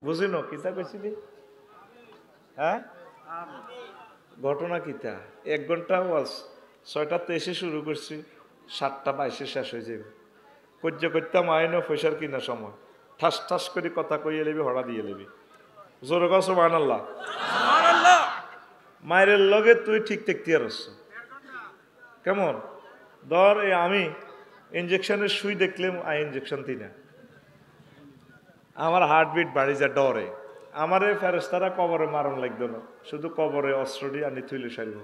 বুঝিন কিতা কইছিলি? হ্যাঁ, ঘটনা কিতা? 1 ঘন্টা ওয়াজ 6টাতে এসে শুরু করছি, 7টা 22-এ শেষ হয়ে যাবে। করতাম আইনও পয়সার কিনা সময় ঠাস ঠাস করে কথা কইয়ে লেবি, হড়া দিয়ে লেবি। জোরে কস সুবহানাল্লাহ। মায়ের লগে তুই ঠিক দেখতে পারছ কেমন? ধর আমি ইঞ্জেকশনের সুই দেখলাম, ইঞ্জেকশন দিই না, আমার হার্টবিট বাড়ি যা ডরে। আমারে ফেরেশতারা কবরে মারণ লাগতো না, শুধু কবরে অস্ত্রটি আনি থইলে সারিব।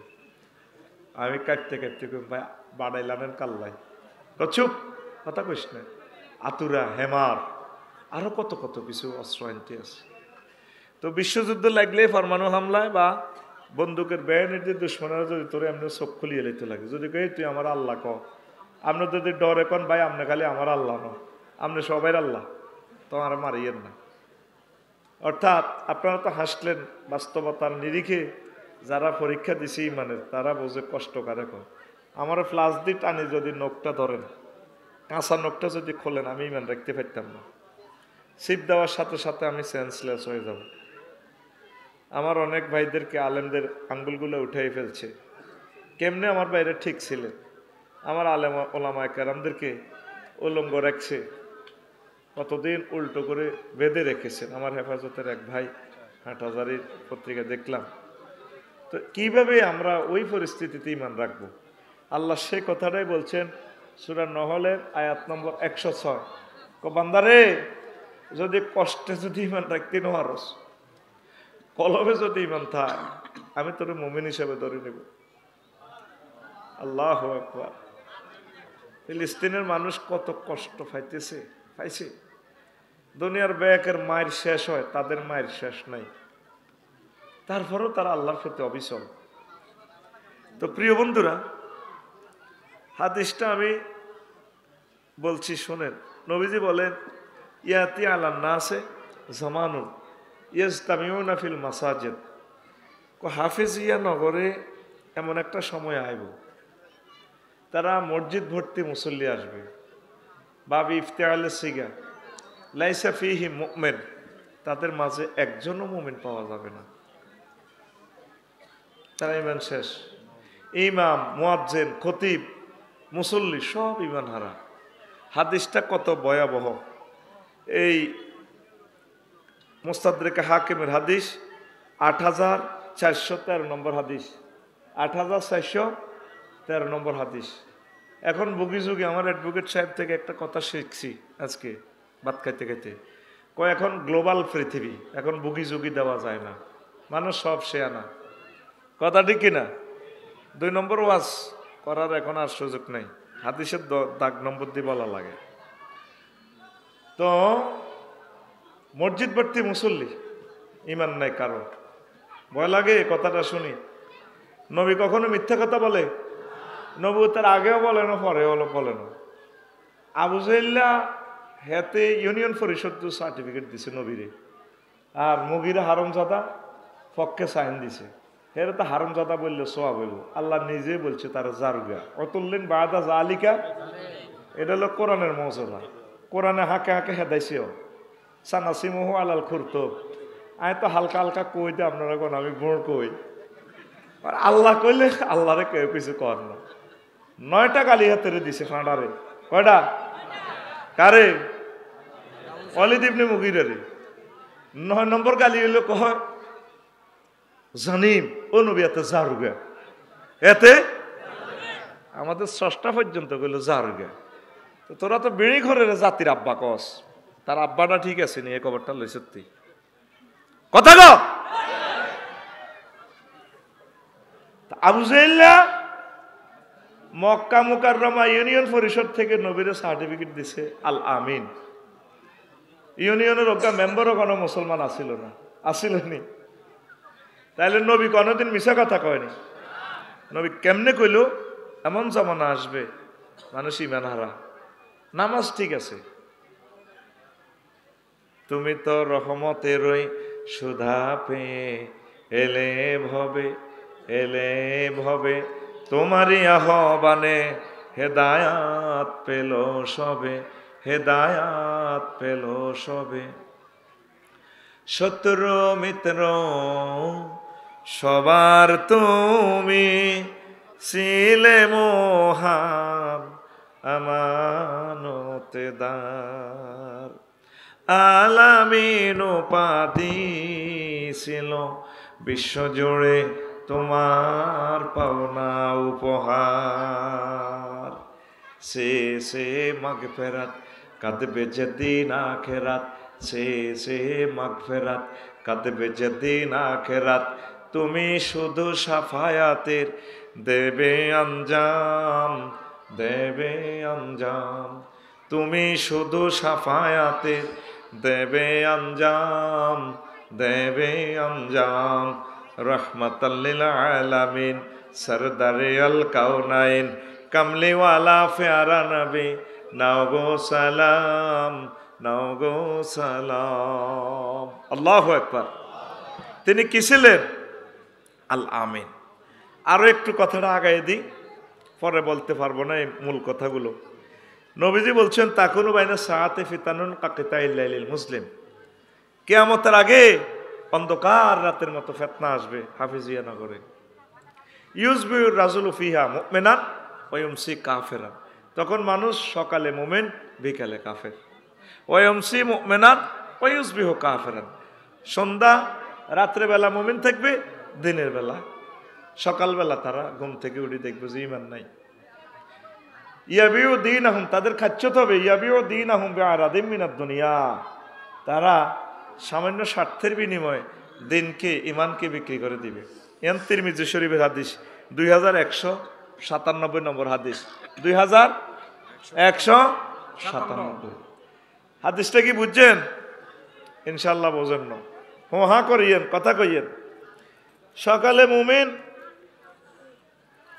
আমি কাটতে কাটতে কই ভাই বাড়াইলানের কাল্লাই, চুপ, কথা কইস না। আতুরা, হেমার, আরো কত কত কিছু অস্ত্র আনতে আছে। তো বিশ্বযুদ্ধ লাগলে পরমাণু হামলায় বা বন্দুকের ব্যানের যে দুশ্মনেরা যদি তোরে এমনি চোখ খুলিয়ে লইতে লাগে, যদি কই তুই আমার আল্লাহ ক, আপনি যদি ডরে কন ভাই আপনি খালি আমার আল্লাহ ন, আপনি সবাই আল্লাহ, তো আর মারিয়েন না। অর্থাৎ আপনারা তো হাসলেন, বাস্তবতার নিরিখে যারা পরীক্ষা দিছে ইমানের তারা বোঝে কষ্ট কারে কয়। আমার ফ্লাস দিয়ে টানি যদি নখটা ধরেন, কাঁচা নখটা যদি খোলেন, আমি ইমান রাখতে পারতাম না। সিপ দেওয়ার সাথে সাথে আমি সেন্সলেস হয়ে যাব। আমার অনেক ভাইদেরকে আলেমদের আঙ্গুলগুলো উঠাই ফেলছে। কেমনে আমার বাইরে ঠিক ছিলেন, আমার আলেম ওলামায়ে কেরামদেরকে উলঙ্গ রাখছে, কতদিন উল্টো করে বেঁধে রেখেছেন। আমার হেফাজতের এক ভাই হাটহাজারীর পত্রিকা দেখলাম। তো কিভাবে আমরা ওই পরিস্থিতিতে ইমান রাখবো? আল্লাহ সে কথাটাই বলছেন সূরা নহলের আয়াত নম্বর 106, বান্দারে যদি কষ্টে যদি ইমান রাখতে নোয়ারস, কলবে যদি ইমান থাক, আমি তোর মুমিন হিসেবে ধরে নেব। আল্লাহু আকবার। ফিলিস্তিনের মানুষ কত কষ্ট পাইছে। দুনিয়ার ব্যাকের মায়ের শেষ হয়, তাদের মায়ের শেষ নাই, তারপরেও তারা আল্লাহর প্রতি অবিচল। তো প্রিয় বন্ধুরা, হাদিসটা আমি বলছি শোনেন। নবীজি বলেন, ইয়াতি আলান নাসে জামানুন ইয়াজতামিউনা ফিল মাসাজিদ, হাফেজিয়া নগরে এমন একটা সময় আইব, তারা মসজিদ ভর্তি মুসল্লি আসবে। বাবি ইফতিআলে সিগা লাইসা ফিহি মুমিন, তাদের মাঝে একজনও মুমিন পাওয়া যাবে না, তারা ইমান শেষ। ইমাম, মুয়াজ্জিন, খতিব, মুসল্লি সব ইমান হারা। হাদিসটা কত ভয়াবহ! এই মুস্তাদরিকে হাকিমের হাদিস 8413 নম্বর হাদিস, 8413 নম্বর হাদিস। এখন বুগি যুগে আমার অ্যাডভোকেট সাহেব থেকে একটা কথা শিখছি আজকে ভাত খাইতে খাইতে, কয় এখন গ্লোবাল পৃথিবী, এখন বুগি যুগি দেওয়া যায় না, মানুষ সব শেয়ানা। কথা ঠিক কিনা? 2 নম্বর ওয়াজ করার এখন আর সুযোগ নেই, হাদিসের দাগ নম্বর দিয়ে বলা লাগে। তো মসজিদ ভর্তি মুসল্লি, ইমান নাই কারো। ভয় লাগে কথাটা শুনি। নবী কখনো মিথ্যা কথা বলে? নবুয়তের আগেও বলে না, পরেও বলে না। আবু জাহেল্লা হেতে ইউনিয়ন পরিষদ সার্টিফিকেট দিছে নবীরে, আর মুগিরা হারামজাদা পক্ষে সাইন দিছে। এরা তো হারামজাদা বললে সোয়াব হইব। আল্লাহ নিজে বলছে তার জারুগা অতুল্লিন বাদা জালিকা, এটা হলো কোরআনের মর্যাদা। কোরআনে হাঁকে হাঁকে হেদাইছেও সানাসিমহু আলাল খুরতুব। আমি তো হালকা হালকা কই দে, আপনারা কোন আমি গুড় কই। আর আল্লাহ কইলে আল্লাহরে কেউ কিছু কর না। 9টা গালি হাতেরে দিছে ফাঁড়ারে। কয়টা? কারে? ওয়ালিদ ইবনে মুগীরা রে। 9 নম্বর গালি হইলো কয় জানিম ও নবী এতে জারুগা, এতে আমাদের স্রষ্টা পর্যন্ত কইলো জারুগা। তো তোরা তো বেড়ি ঘরের জাতির আব্বা কস, তার আব্বাটা ঠিক আছে নি? এ খবরটা লই সত্যি কথা গো। আবু জাহেল্লা মক্কা মুকাররমা ইউনিয়ন পরিষদ থেকে নবীর সার্টিফিকেট দিছে আল আমিন। ইউনিয়নের ওকা মেম্বারও কোনো মুসলমান আসিল না, আসিল নি? তাইলে নবী কোনোদিন মিশা কথা কয়নি। নবী কেমনে কইল এমন জামানা আসবে মানুষ ইমান হারা। নামাজ ঠিক আছে, তুমি তো রহমতেরই সুধা পেয়ে এলে ভবে তোমারই আহ্বানে হেদায়াত পেল সবে। শত্রু মিত্র সবার তুমি ছিলে মহান আমানতদার। আলামিন উপাধি ছিল বিশ্বজুড়ে তোমার পাওনা উপহার। সে মাগফিরাত কাঁদবে যেদিন আখিরাত, সে মাগফিরাত কাঁদবে যেদিন আখিরাত। তুমি শুধু সাফায়াতের দেবে আঞ্জাম, দেবে আঞ্জাম। তুমি শুধু সাফায়াতের দেবে আঞ্জাম, দেবে আঞ্জাম। রহমাতাল লিল আলামিন সরদারে আল কাউনাইন কামলিওয়ালা প্যারা নবী নাও গো সালাম, নাও গো সালাম। আল্লাহু আকবার। তিনি কি ছিলেন? আল আমিন। আরো একটু কথাটা আগায় দিই, পরে বলতে পারবো না এই মূল কথাগুলো। নবীজি বলছেন তাকুনু বাইনা সাআতে ফিতানুন কাকিতাইল লাইলিল মুসলিম, কিয়ামতের আগে অন্ধকার রাতের মতো ফিতনা আসবে হাফিজিয়া নগরে। ইউজবিউর রাজুলু ফিহা মুমিনান ওয়া ইউমসি কাফিরান, তখন মানুষ সকালে মুমিন বিকালে কাফের। ওয়া ইউমসি মুমিনান ওয়া ইউসবিহু কাফিরান, সন্ধ্যা রাত্রেবেলা মুমিন থাকবে, দিনের বেলা সকালবেলা তারা ঘুম থেকে উঠে দেখবে যে ঈমান নাই। ইয়াবিউ দীনাহুম, তাদের খাচ্ছত হবে ইয়াবিউ দীনাহুম বিআরাদিম মিনাদ দুনিয়া, তারা সামান্য স্বার্থের বিনিময়ে দিনকে ইমানকে বিক্রি করে দিবে। এন তিরমিজি শরীফের হাদিস 2197 নম্বর হাদিস, 2197। হাদিসটা কি বুঝছেন? ইনশাআল্লাহ বোঝেন না, হা করিয়েন, কথা কইয়েন। সকালে মুমিন,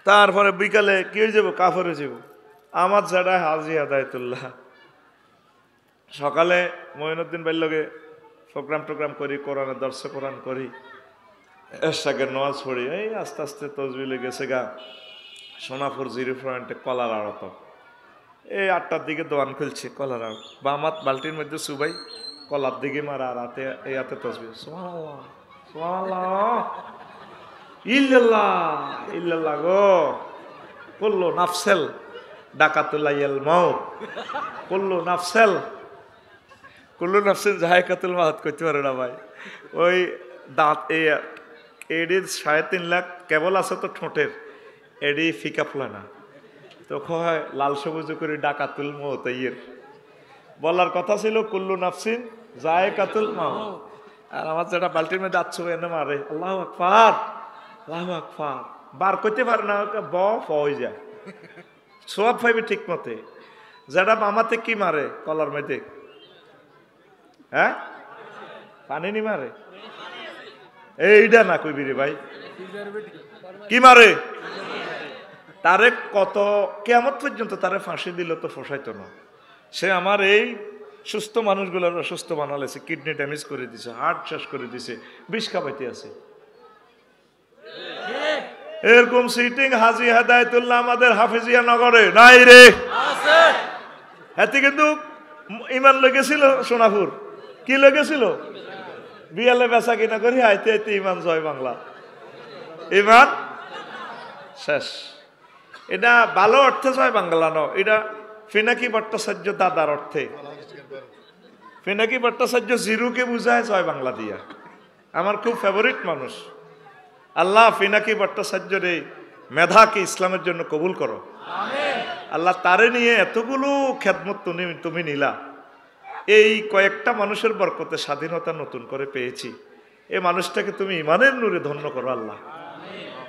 তারপরে বিকালে কি হয়ে যাব? কাফের হয়ে যাব। আমার যারা হাজি হেদায়েতুল্লাহ, সকালে মঈনুদ্দিন ভাইয়ের লগে প্রোগ্রাম করি, কোরআনের দর্শ কোরআন করি, এরশাকের নামাজ পড়ি, এই আস্তে আস্তে তসবিলে গেছে গা সোনাপুর 0 কলার আড়ত। এই 8টার দিকে দোয়ান খুলছে কলার আড়ত, বা আমার বালতির মধ্যে সুবাই কলার দিকে মারা, আর হাতে এই হাতে তসবি সুবহানাল্লাহ সুবহানাল্লাহ ইল্লাল্লাহ ইল্লাল্লাহ গো। কুল্লু নাফসেল ডাকাতুল্লাইয়াল মাউত, কুল্লু নাফসেল, কুল্লু নাফসেল জায়কাতুল মাউত করতে পারে না ভাই। ওই দাঁত এডির 3.5 লাখ কেবল আছে তো ঠোঁটের, এডি ফিকা ফলানা তো কয় লাল সবুজ করে ডাকাতুল মাউত। ইয়ের বলার কথা ছিল কুল্লু নাফসিন জায়কাতুল মাউত, আর আমার যেটা বালতির মধ্যে দাঁত ছুঁয়ে এনে মারে আল্লাহু আকবার আল্লাহু আকবার, বার করতে পারে না, হয়ে যায় সব পাইবে ঠিক মতে। যেটা মামাতে কি মারে কলার মধ্যে, হ্যাঁ পানি নি মারে, এইটা না কইবি রে ভাই, কি মারে? তারে কত কিয়ামত পর্যন্ত তারে ফাঁসি দিল তো ফসাইতো না। সে আমার এই সুস্থ মানুষগুলোর অসুস্থ বানালেছে, কিডনি ড্যামেজ করে দিছে, হার্ট শেষ করে দিছে, বিষ খাবাইতে আছে। এরকম সিটিং হাজি হেদায়েতুল্লাহ আমাদের হাফিজিয়া নগরে নাই রে, হাতে কিন্তু ইমান লেগেছিল সোনাপুর, কি লেগেছিল? বিয়ালে বেচা কিনা করি হাইতে হাইতে ইমান জয় বাংলা, ইমান শেষ। এটা ভালো অর্থে জয় বাংলা ন, এটা পিনাকি ভট্টাচার্য দাদার অর্থে। পিনাকি ভট্টাচার্য জিরুকে বুঝায় জয় বাংলা দিয়া, আমার খুব ফেভারিট মানুষ। আল্লাহ পিনাকি ভট্টাচার্যের এই মেধাকে ইসলামের জন্য কবুল করো। আল্লাহ তারে নিয়ে এতগুলো খেদমত তুমি নিলা, এই কয়েকটা মানুষের বরকতে স্বাধীনতা নতুন করে পেয়েছি। এই মানুষটাকে তুমি ইমানের নূরে ধন্য করো আল্লাহ।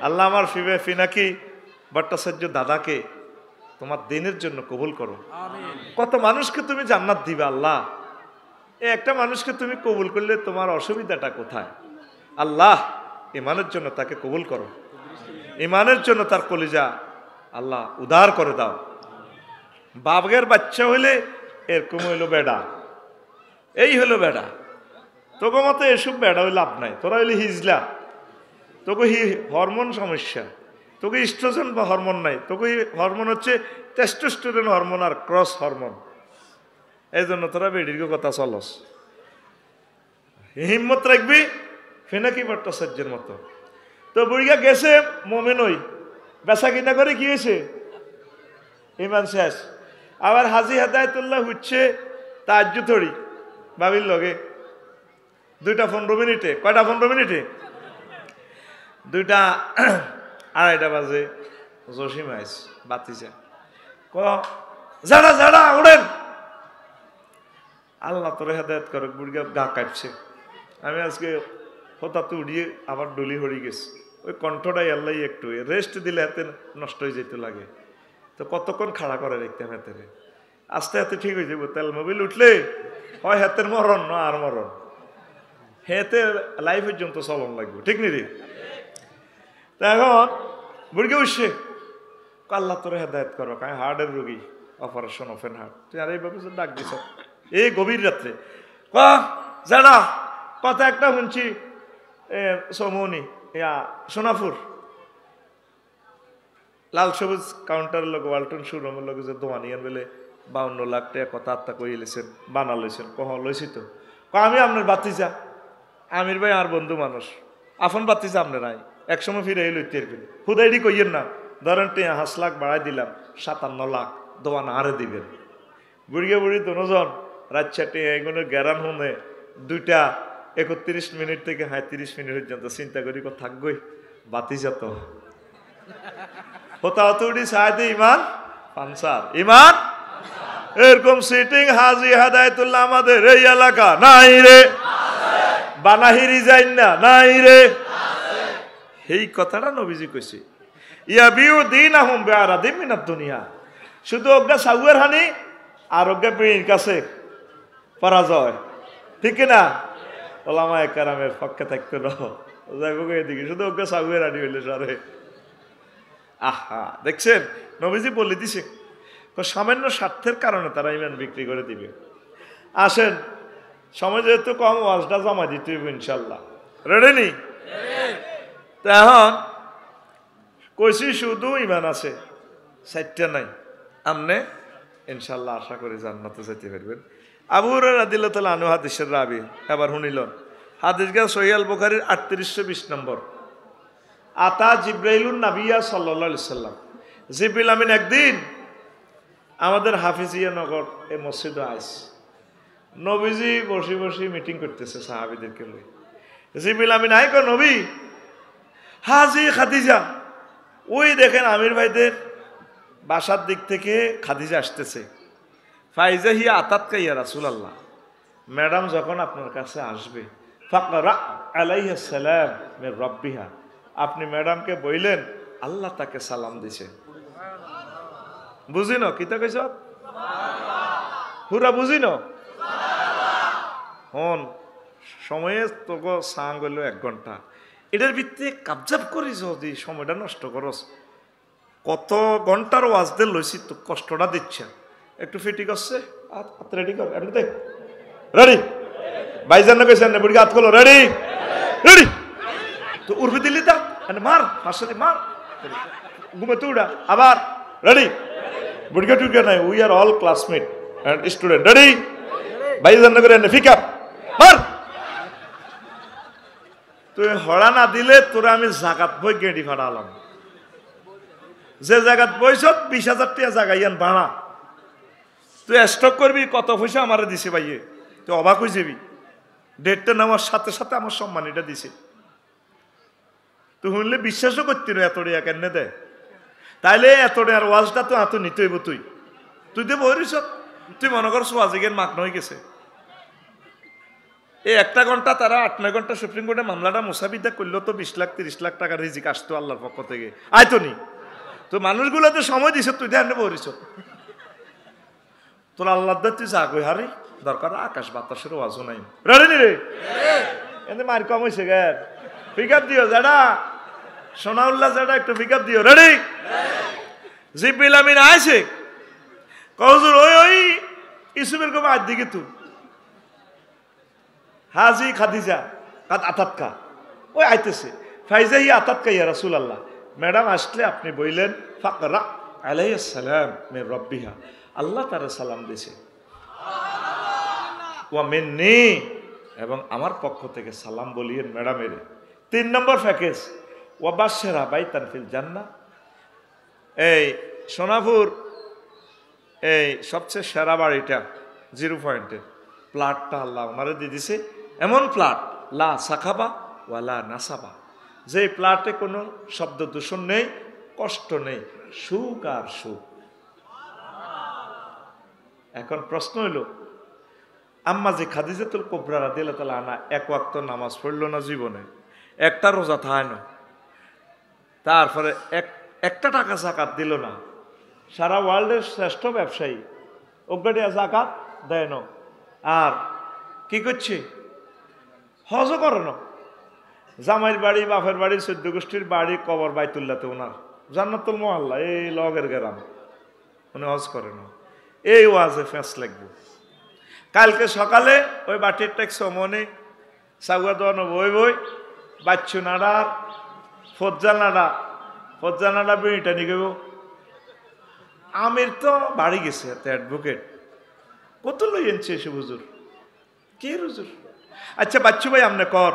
আল্লাহ আমার পিনাকি ভট্টাচার্য দাদাকে তোমার দিনের জন্য কবুল করো। কত মানুষকে তুমি জান্নাত দিবে আল্লাহ, এই একটা মানুষকে তুমি কবুল করলে তোমার অসুবিধাটা কোথায়? আল্লাহ ইমানের জন্য তাকে কবুল করো, ইমানের জন্য তার কলিজা আল্লাহ উদার করে দাও। বাপের বাচ্চা হইলে এরকম হইলো বেড়া, এই হইলো বেড়া, তোকে মতো এসব বেড়া হইলে লাভ নাই। তোরা হইলে হিজলা, তোকে হরমোন সমস্যা, তোকে ইস্ট্রোজেন বা হরমোন নাই, তোকে হরমোন হচ্ছে টেস্টোস্টেরন হরমোন আর ক্রস হরমোন। এই জন্য তোরা বেডির কথা চলস। হিম্মত রাখবি ফেনাকি ভট্টাচার্যের মতো। তো বুড়িয়া গেছে মোমেন ওই বেচা কিনা করে কি হয়েছে ইমান শেষ। আবার হাজি হেদায়তুল্লাহ হচ্ছে তাজ্জু থড়ি বাবির লগে 2টা 15 মিনিটে। কয়টা 15 মিনিটে? 2টা 2:30 বাজে জসিম আইস বাতিজা যারা যারা ওড়েন আল্লাহ তোরে হেদায়ত করুক। বুড়িয়া গা কাটছে। আমি আজকে হঠাৎ উড়িয়ে আবার ডলি হরি গেছি। ওই কণ্ঠটাই আল্লাহ একটু রেস্ট দিলে হাতে নষ্ট হয়ে যেতে লাগে। তো কতক্ষণ খাড়া করে দেখতাম হাতের, আস্তে আস্তে ঠিক হয়ে যাবো। তেল মোবিল উঠলে হয় হাতের মরণ না আর মরণ, হেতে লাইফ পর্যন্ত চলন লাগবে, ঠিক নি রে? তা এখন বুড়িকে উঠছে, আল্লাহ তোরে হেদায়ত করো, আমি হার্টের রোগী, অপারেশন ওপেন হার্ট। তুই আর এইভাবে ডাক দিছ এই গভীর রাত্রে। যারা কথা একটা শুনছি সমনি সোনাপুর লাল সবুজ কাউন্টারের লোক ওয়ালটন শোরুমের লোক যে দোয়ানিয়ান বেলে 52 লাখ টাকা কথা আত্মা কই লেছেন বানা লইছেন। কহ লইছি তো আমি আপনার বাতিজা আমির ভাই আর বন্ধু মানুষ, আপন বাতিজা আপনার নাই, একসময় ফিরে এই লইতে হুদাইডি কইয়েন না। ধরেন 5 লাখ বাড়াই দিলাম, 57 লাখ দোয়ান আরে দিবেন। বুড়িয়ে বুড়ি দুজন রাত 4টে এগুলোর গ্যারান হনে 2টা 31 মিনিট থেকে 30 মিনিট পর্যন্ত চিন্তা করি থাকবই বাতিজা তো হতাহতুড়ি সাহায্যে ইমান পানসার ইমান। এরকম সিটিং হাজি হেদায়েতুল্লাহ আমাদের এই এলাকা নাই রে, বানাহিরি যাই না নাই রে। এই কথাটা নবীজি কইছে, ইয়াবিউ দীনাহুম বিআরাদিম মিনাদ দুনিয়া। শুধু অজ্ঞা সাউয়ের হানি আর অজ্ঞা পীর কাছে পরাজয়, ঠিক না? ওলামায়ে কেরামের পক্ষে থাকতে রহ যাইব এদিকে, শুধু অজ্ঞা সাউয়ের হানি হইলে সারে। আহা দেখছেন নবীজি বলে দিছে সামান্য স্বার্থের কারণে তারা ইমান বিক্রি করে দিবে। আসেন সময় যেহেতু কম, ওয়াজটা জমা দিতে হইব ইনশাল্লাহ। রেডি নি? তো এখন কইছি শুধু ইমান আছে, 4টা নাই। আমনে ইনশাল্লাহ আশা করি জান্নাতে যেতে পারবেন। আবু হুরায়রা রাদিয়াল্লাহু তাআলা আনহু হাদিসের রাবি। এবার শুনিল হাদিস গা সহিহ আল বুখারীর 3820 নম্বর। আতা জিব্রাইলুন নাবিয়া সাল্লাল্লাহু আলাইহি সাল্লাম। জিবরিল আমিন একদিন আমাদের হাফিজিয়া নগর এই মসজিদে আইস, নবীজি বসে বসে মিটিং করতেছে সাহাবীদেরকে লই। জিবরিল আমিন আই কো নবী হাজি খাদিজা, ওই দেখেন আমির ভাইদের বাসার দিক থেকে খাদিজা আসতেছে। ফাইজা হিয়া আতাতকা ইয়া রাসূলুল্লাহ, ম্যাডাম যখন আপনার কাছে আসবে ফাকরা আলাইহিস সালাম মির রাব্বিহা, আপনি ম্যাডামকে বইলেন আল্লাহ তাকে সালাম দিছে। বুঝিন কিতা কইছ? পুরা বুঝিন? হন সময়ে তোকে সাং গেল 1 ঘন্টা, এটার ভিত্তিতে কাবজাব করিস, যদি সময়টা নষ্ট করস। কত ঘন্টার ওয়াজদের লইছি, তো কষ্টটা দিচ্ছে একটু ফিটি করছে। রেডি কর, দেখ রেডি বাইজান না কইছেন না বুড়ি হাত খোলো, রেডি রেডি। তো উর্বি দিল্লি তা মার ফাঁসে মার ঘুমে তুড়া আবার রেডি। বুড়িকা টুড়িকা নাই, we are all classmate and student, ready বাইজান না করে ফিক আপ মার। তুই হড়া না দিলে তোরা আমি জাগাত বই গেড়ি ফাড়ালাম। যে জায়গাত বইছ 20,000 টাকা জাগাইয়ান ভাড়া, তুই স্টক করবি কত পয়সা আমার দিছে ভাইয়ে, তুই অবাক হয়ে যাবি। ডেটটা নেওয়ার সাথে সাথে আমার সম্মান এটা দিছে, তুই শুনলে বিশ্বাসও করতি না এত টাকা কেন দেয়। তাইলে এত টাকার ওয়াজটা তো এত নিতে হইব। তুই তুই তো বইরিস, তুই মনে করছ ওয়াজিগের মাক নয় গেছে। এই 1 ঘন্টা তারা 8-9 ঘন্টা সুপ্রিম কোর্টে মামলাটা মুসাবিদা করলো তো 20 লাখ 30 লাখ টাকার রিজিক আসতো আল্লাহর পক্ষ থেকে, আইতো নি। তো মানুষগুলো তো সময় দিছ, তুই ধ্যান বইরিস। তোর আল্লাহ তুই যা কই হারি দরকার আকাশ বাতাসের ওয়াজও নাই। রেডি নি রে? এতে মার কম হয়েছে গ্যার, পিক আপ দিও যারা সোনাউল্লাহ যারা একটু পিক আপ দিও, রেডি। জিবরিল আমিন আইছে কহুজুর ওই ওই ইসুফের কম আজ দিকে তুই হাজি খাদিজা আতাতকা ওই আইতেছে। ফাইজা হি আতাতকা ইয়া রাসূলুল্লাহ, ম্যাডাম আসলে আপনি বইলেন ফাকরা আলাইহিস সালাম মির রাব্বিহা, আল্লাহ তারে সালাম দিছে। ওয়া মিন্নি এবং আমার পক্ষ থেকে সালাম বলিয়েন ম্যাডামের। 3 নম্বর প্যাকেজ, ওয়াবাশশিরা বাইতান ফিল জান্নাহ। এই সোনাপুর এই সবচেয়ে সেরা বাড়িটা 0 পয়েন্টের প্লাটটা আল্লাহ ওনারে দিয়ে দিছে, এমন প্লাট লা সাখাবা ওয়ালা নাসাবা, যে প্লাটে কোনো শব্দ দূষণ নেই, কষ্ট নেই, সুখ আর সুখ। এখন প্রশ্ন হইল, আম্মা যে খাদিজাতুল কুবরা রাদিয়াল্লাহু তাআলা আনহা 1 ওয়াক্ত নামাজ পড়লো না জীবনে, একটা রোজা থায় না, তারপরে একটা টাকা যাকাত দিল না, সারা ওয়ার্ল্ডের শ্রেষ্ঠ ব্যবসায়ী ওগডিয়া যাকাত দেয় না, আর কি করছে, হজও করে না। জামাইয়ের বাড়ি, বাপের বাড়ি, 14 গোষ্ঠীর বাড়ি, কবর বাইতুল্লাহতে ওনার, জান্নাতুল মুআল্লা এই লগের গ্রাম, উনি হজ করে না। এই ওয়াজে ফেঁস লাগবে। কালকে সকালে ওই বাটির ট্যাক্স মনে সাগুয়া দোয়ানো বই বই বাচ্চু নাড়ার ফজ্জা নাড়া বেড়িটা নিয়ে গেব। আমির তো বাড়ি গেছে, অ্যাডভোকেট কত লই এনছে এসে হুজুর, কে হুজুর? আচ্ছা বাচ্চু ভাই আপনি কর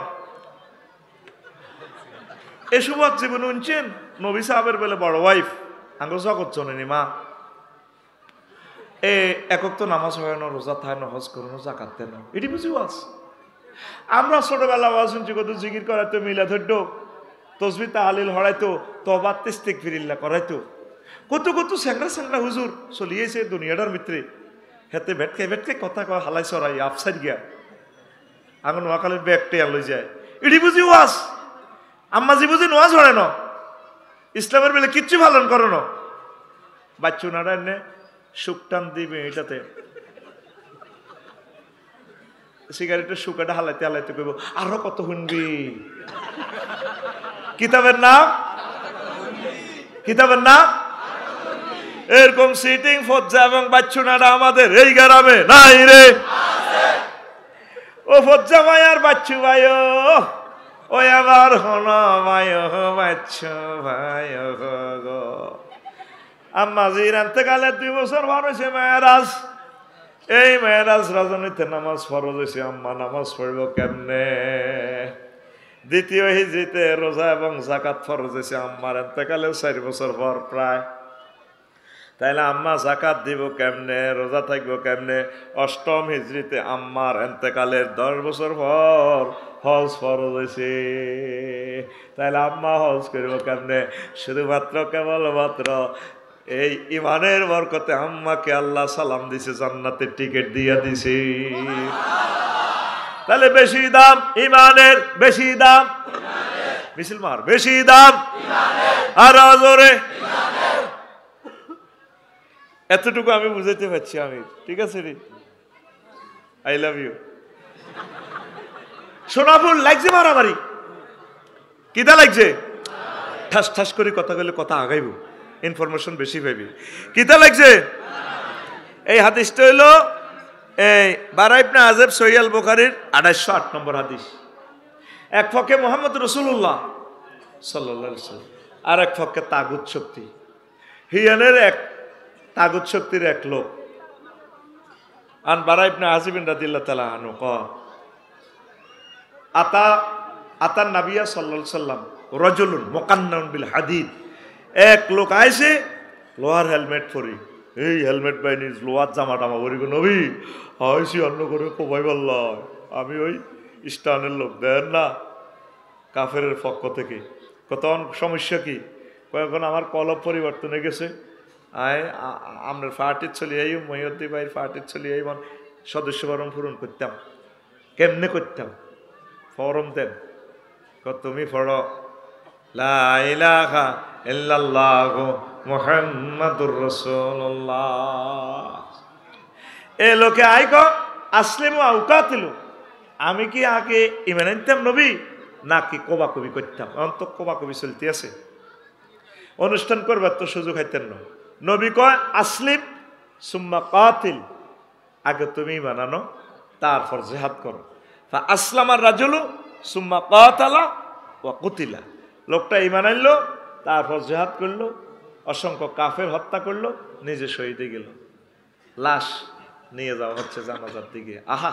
এসব জীবন উনছেন, নবী সাহাবের বলে বড় ওয়াইফ আঙ্গ জগৎ জননী মা, একক তো নামাজ হয় না, রোজা থায় না, হজ করো না, জাকাত দেন না, এটি বুঝি ওয়াজ। আমরা ছোটবেলা ওয়াজ শুনছি, কত জিকির করাইতো, মিলা ধরতো, তসবি তাহালিল হরাইতো, তওবা ইস্তিগফারিল্লাহ করাইতো, কত কত স্যাংরা হুজুর চলিয়েছে দুনিয়াটার ভিতরে। হেতে ভেটকে কথা কয় হালাই চড়াই আফসাইড গিয়া আঙুন নোয়াখালীর ব্যাগটে লই যায়, এটি বুঝি ওয়াজ। আম্মা জি বুঝি নোয়াজ হরে না, ইসলামের বেলে কিচ্ছু পালন করো না। বাচ্চু নাড়া এনে সুকটান দিবে, এটাতে সিগারেটের শুকাটা হালাইতে হালাইতে কইব আরো কত শুনবি। কিতাবের নাম এরকম সিটিং ফজ্জা এবং বাচ্চু নাড়া আমাদের এই গ্রামে নাই রে। ও ফজ্জা ভাই আর বাচ্চু ভাই, ওই আবার হন ভাই বাচ্চু ভাই গো। আম্মা জির এতেকালে 2 বছর ভর হয়েছে মেয়েরাজ। এই মেয়েরাজ রাজনীতিতে নামাজ ফরজ হয়েছে, আম্মা নামাজ পড়ব কেমনে? দ্বিতীয় হিজরিতে রোজা এবং জাকাত ফরজ হয়েছে আম্মার এতেকালে 4 বছর পর প্রায়। তাইলে আম্মা জাকাত দিব কেমনে, রোজা থাকবো কেমনে? 8ম হিজরিতে আম্মার এতেকালের 10 বছর পর হজ ফরজ হয়েছে। তাইলে আম্মা হজ করবো কেমনে? শুধুমাত্র কেবলমাত্র এই ইমানের বরকতে আম্মাকে আল্লাহ সালাম দিছে, জান্নাতের টিকিট দিয়া দিছে। তাহলে বেশি দাম ইমানের, বেশি দাম মিছিল মার, বেশি দাম আর জোরে। এতটুকু আমি বুঝাইতে পারছি আমি, ঠিক আছে রে, আই লাভ ইউ। সোনাপুর লাগছে মারামারি, কিতা লাগছে? ঠাস ঠাস করে কথা বলে কথা আগাইব, ইনফরমেশন বেশি পাইবি। কিতা লাগছে? এই হাদিসটা হইল এই বারা ইবনে আযেব সহিহ আল বুখারীর 2808 নম্বর হাদিস। এক পক্ষে মুহাম্মদ রাসূলুল্লাহ সাল্লাল্লাহু আলাইহি ওয়াসাল্লাম, আর এক পক্ষে তাগুত শক্তি, হিয়ানের এক তাগুত শক্তির এক লোক। আন বারা ইবনে আযিব রাদিয়াল্লাহু তাআলা আনহু কয় আতা নবিয়া সাল্লাল্লাহু আলাইহি ওয়াসাল্লাম রাজুলুন মুকান্নান বিল হাদিদ। এক লোক আইছে লোহার হেলমেট পরি, এই হেলমেট বাইনি লোহার জামা টামা পরি, নবী আইসি অন্য করে কবাই বললাম আমি ওই স্টানের লোক, দেন না কাফেরের পক্ষ থেকে। কত সমস্যা কি? কয়েকজন আমার কলব পরিবর্তন হয়ে গেছে, আমরা পার্টির চলে যাই, মহিউদ্দি ভাইয়ের পার্টির চলে যাই, সদস্য ফরম পূরণ করতাম। কেমনে করতাম? ফরম দেন, তুমি পড়ো লা ইলাহা ইল্লাল্লাহু মুহাম্মাদুর রাসূলুল্লাহ। এ লোকে আইক আসলিমু আউকাতিলু, আমি কি আগে ইমান আনতাম নবী নাকি কোবাকবি করতাম? অন্ত কোবাকবি চলতে আছে, অনুষ্ঠান করবার তো সুযোগ হাইতেন না। নবী কয় আসলিম সুম্মা কাতিল, আগে তুমি ইমান আনো তারপর জিহাদ করো। আসলামার রাজুলু সুম্মা কাতালা ওয়া কুতিলা, লোকটা ইমান আনলো তারপর জিহাদ করলো, অসংখ্য কাফের হত্যা করলো, নিজে শহীদে গেল, লাশ নিয়ে যাওয়া হচ্ছে জানাজার দিকে। আহা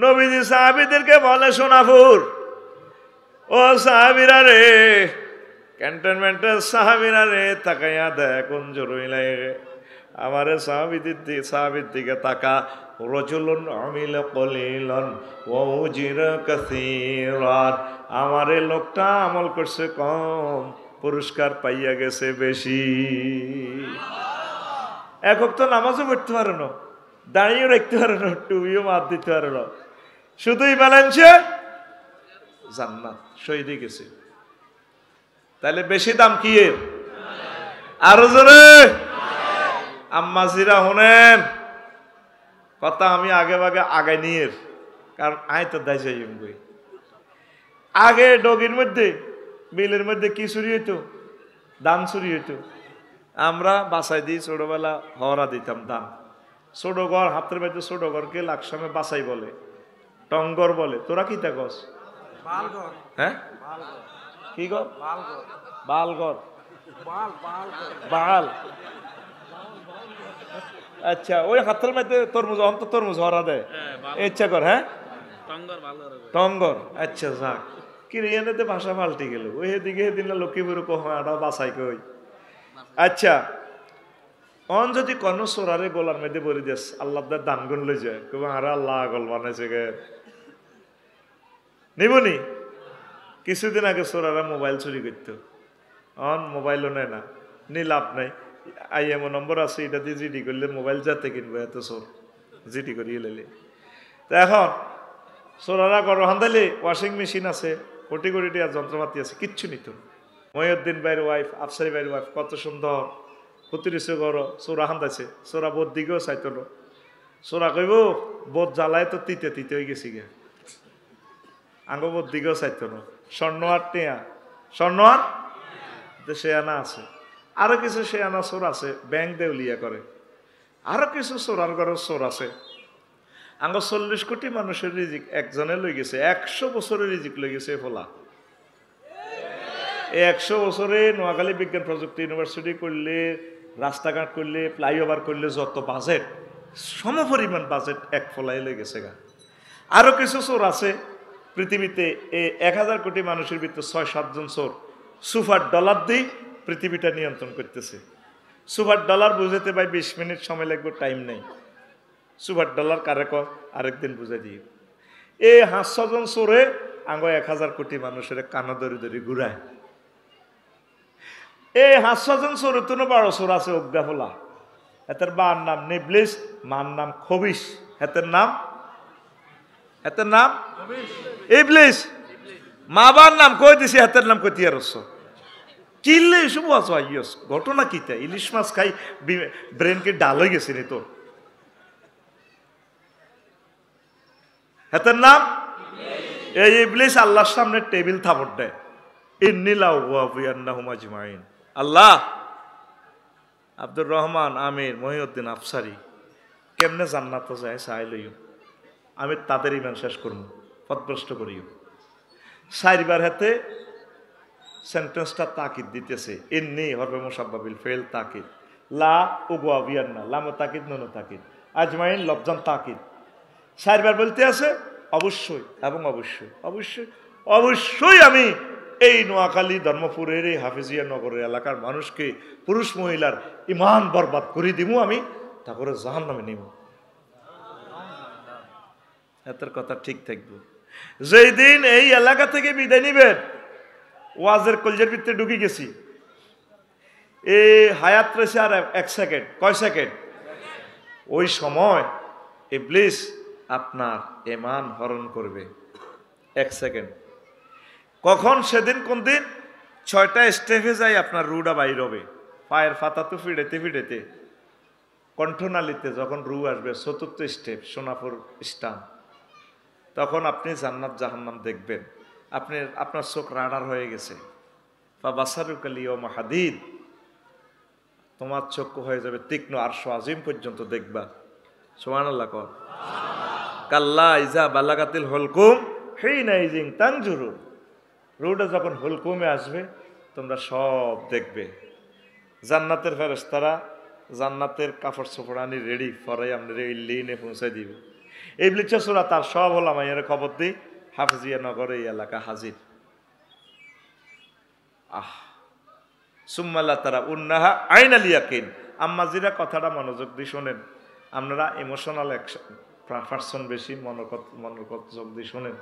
নবীজি সাহাবীদেরকে বলে সোনাপুর, ও সাহাবীরা রে, ক্যান্টনমেন্টের সাহাবীরা রে, তাকাইয়া দেখ কোন জরুরি লাগে আমারে সাহাবীর দিকে তাকা। রজুলুন আমিলা কলিলান ওয়া উজিরা কাসীরান, আমারে লোকটা আমল করছে কম, পুরস্কার পাইয়া গেছে বেশি। একক তো নামাজও পড়তে পারে না, দাঁড়িয়েও রাখতে পারে না, টুবিও মার দিতে পারে না, শুধুই ব্যালেন্সে জান্নাত শহীদ গেছে। তাহলে বেশি দাম কি এর? আরো জোরে আম্মাজিরা হনেন কথা, আমি আগে ভাগে আগাই নিয়ে, কারণ আয় তো দায় যাই আগে ডগির মধ্যে বিলের মধ্যে কি চুরি হইতো? দান চুরি হইতো। আমরা বাসাই দিই, ছোটবেলা হরা দিতাম দান। ছোট ঘর, হাতের মধ্যে ছোট ঘরকে লাকসামে বাসাই বলে, টঙ্গর বলে। তোরা কি থাকস? হ্যাঁ, কি ঘর? বালঘর, বাল। আচ্ছা, ওই হাতের মধ্যে তরমুজ, অন্ত তরমুজ হরা দেয়, ইচ্ছা কর। হ্যাঁ, টঙ্গর। আচ্ছা, যাক, কি রিয়ানেতে ভাষা পাল্টে গেল। ওই দিকে দিন লক্ষ্মীপুর কহা বাসাই কই। আচ্ছা, অন যদি কোন সোরারে গোলার মধ্যে বলি দেশ আল্লাহ দান গুন লই যায়, কেবল আরে আল্লাহ গল বানাইছে গে নিবনি। কিছুদিন আগে সোরারা মোবাইল চুরি করতো, অন মোবাইলও নেয় না, নি লাভ নাই। আইএমও নম্বর আছে, এটা দিয়ে জিডি করলে মোবাইল যাতে কিনবো, এত সোর জিডি করিয়ে লেলে। তা এখন সোরারা করো হান্দালি ওয়াশিং মেশিন আছে, কোটি কোটি টাকার যন্ত্রপাতি আছে, কিচ্ছু নিত। মহিউদ্দিন ভাইয়ের ওয়াইফ, আফসারি ভাইয়ের ওয়াইফ, কত সুন্দর প্রতিরিশে করো, সোরা হান্দাছে। সোরা বোধ দিকেও চাইতো না। সোরা কইব বোধ জ্বালায় তো তিতে তিতে হয়ে গেছি গে, আঙ্গ বোধ দিকেও চাইতো না। স্বর্ণ আর টেয়া, স্বর্ণ আর সে আনা আছে, আরো কিছু সে আনা চোর আছে, ব্যাংক দেউলিয়া করে। আরো কিছু চোরার ঘরের চোর আছে। আঙ্গ 40 কোটি মানুষের রিজিক একজনে লই গেছে, 100 বছরের রিজিক লই গেছে ফলা। এই 100 বছরে নোয়াখালী বিজ্ঞান প্রযুক্তি ইউনিভার্সিটি করলে, রাস্তাঘাট করলে, ফ্লাইওভার করলে যত বাজেট, সমপরিমাণ বাজেট এক ফলাই লই গেছে গা। আরো কিছু চোর আছে পৃথিবীতে, এই 1000 কোটি মানুষের ভিতরে 6-7 জন চোর সুপার ডলার দিয়ে পৃথিবীটা নিয়ন্ত্রণ করতেছে। সুপার ডলার বুঝাতে ভাই 20 মিনিট সময় লাগবে, টাইম নেই। সুপার ডলার কারে কর আরেকদিন বুঝাই দিই। এই 500 জন চোরে আঙ্গ 1000 কোটি মানুষের কানা ধরে ধরে ঘুরায়। এই 500 জন চোরের তো বড় চোর আছে অজ্ঞা ফোলা, এতের বার নাম নিবলিস, মার নাম খবিস, এতের নাম ইবলিস। মা বার নাম কই দিছি, হাতের নাম কই তিয়ারস। কিনলে এসব আছে আইয়স, ঘটনা কিতা? ইলিশ মাছ খাই ব্রেনকে ডাল হয়ে গেছে নি তোর। হাতের নাম এই ইবলিস। আল্লাহর সামনে টেবিল থাপড় দেয়, ইন্নিলাহু ওয়া বিয়ান্নাহুম আজমাইন। আল্লাহ, আব্দুর রহমান আমির, মহিউদ্দিন আফসারি কেমনে জান্নাত যায় চাই লইও, আমি তাদের ইমান শেষ করবো, পথভ্রষ্ট করিও। 4 বার হাতে সেন্টেন্সটা তাকিদ দিতেছে, ইন্নি হরফে মুসাব্বাবিল ফেল তাকিদ, লা উগওয়া বিয়ান্না, লাম তাকিদ নুন তাকিদ, আজমাইন লফজান তাকিদ। 4 বার বলতে আছে অবশ্যই এবং অবশ্যই, অবশ্যই অবশ্যই আমি এই নোয়াখালী ধর্মপুরের এই হাফিজিয়া নগরের এলাকার মানুষকে, পুরুষ মহিলার ইমান বরবাদ করে দিব, আমি তা করে জাহান্নামে নিব। এটার কথা ঠিক থাকবে। যেই দিন এই এলাকা থেকে বিদায় নিবেন, ওয়াজের কলজের ভিতরে ঢুকে গেছি, এই হায়াত রয়েছে আর 1 সেকেন্ড। কয় সেকেন্ড? ওই সময় ইবলিস আপনার ঈমান হরণ করবে 1 সেকেন্ড। কখন? সেদিন কোন দিন? 6টা স্টেপে যাই আপনার রুটা বাইর হবে, পায়ের ফাতা তো ফিডেতে ফিডেতে কণ্ঠনালীতে যখন রু আসবে, 4র্থ স্টেপ সোনাপুর স্টান, তখন আপনি জান্নাত জাহান্নাম দেখবেন। আপনার চোখ রাডার হয়ে গেছে। ফাবাসারুকাল ইয়াউমা হাদিদ, তোমার চক্ষু হয়ে যাবে তীক্ষ্ণ, আরশ আজিম পর্যন্ত দেখবা। সুবহানাল্লাহ কর। কাল্লা ইজা বালাগাতিল হুলকুম হিনা ইজিন তানজুরুন, রুটা যখন হুলকুমে আসবে তোমরা সব দেখবে। জান্নাতের ফেরেশতারা জান্নাতের কাপড় চোপড় আনি রেডি ফরাই আপনার এই লিনে পৌঁছাই দিবে। ইবলিসের সূরা তার সব ওলামায়ে খবর দিই হাফিজিয়া নগরে এই এলাকা হাজির। সুম্মাল্লাহ তারা উন্নাহা আইনাল ইয়াকিন। আম্মাজিরা কথাটা মনোযোগ দিয়ে শোনেন, আপনারা ইমোশনাল পারসন বেশি, মনোযোগ দিয়ে শোনেন।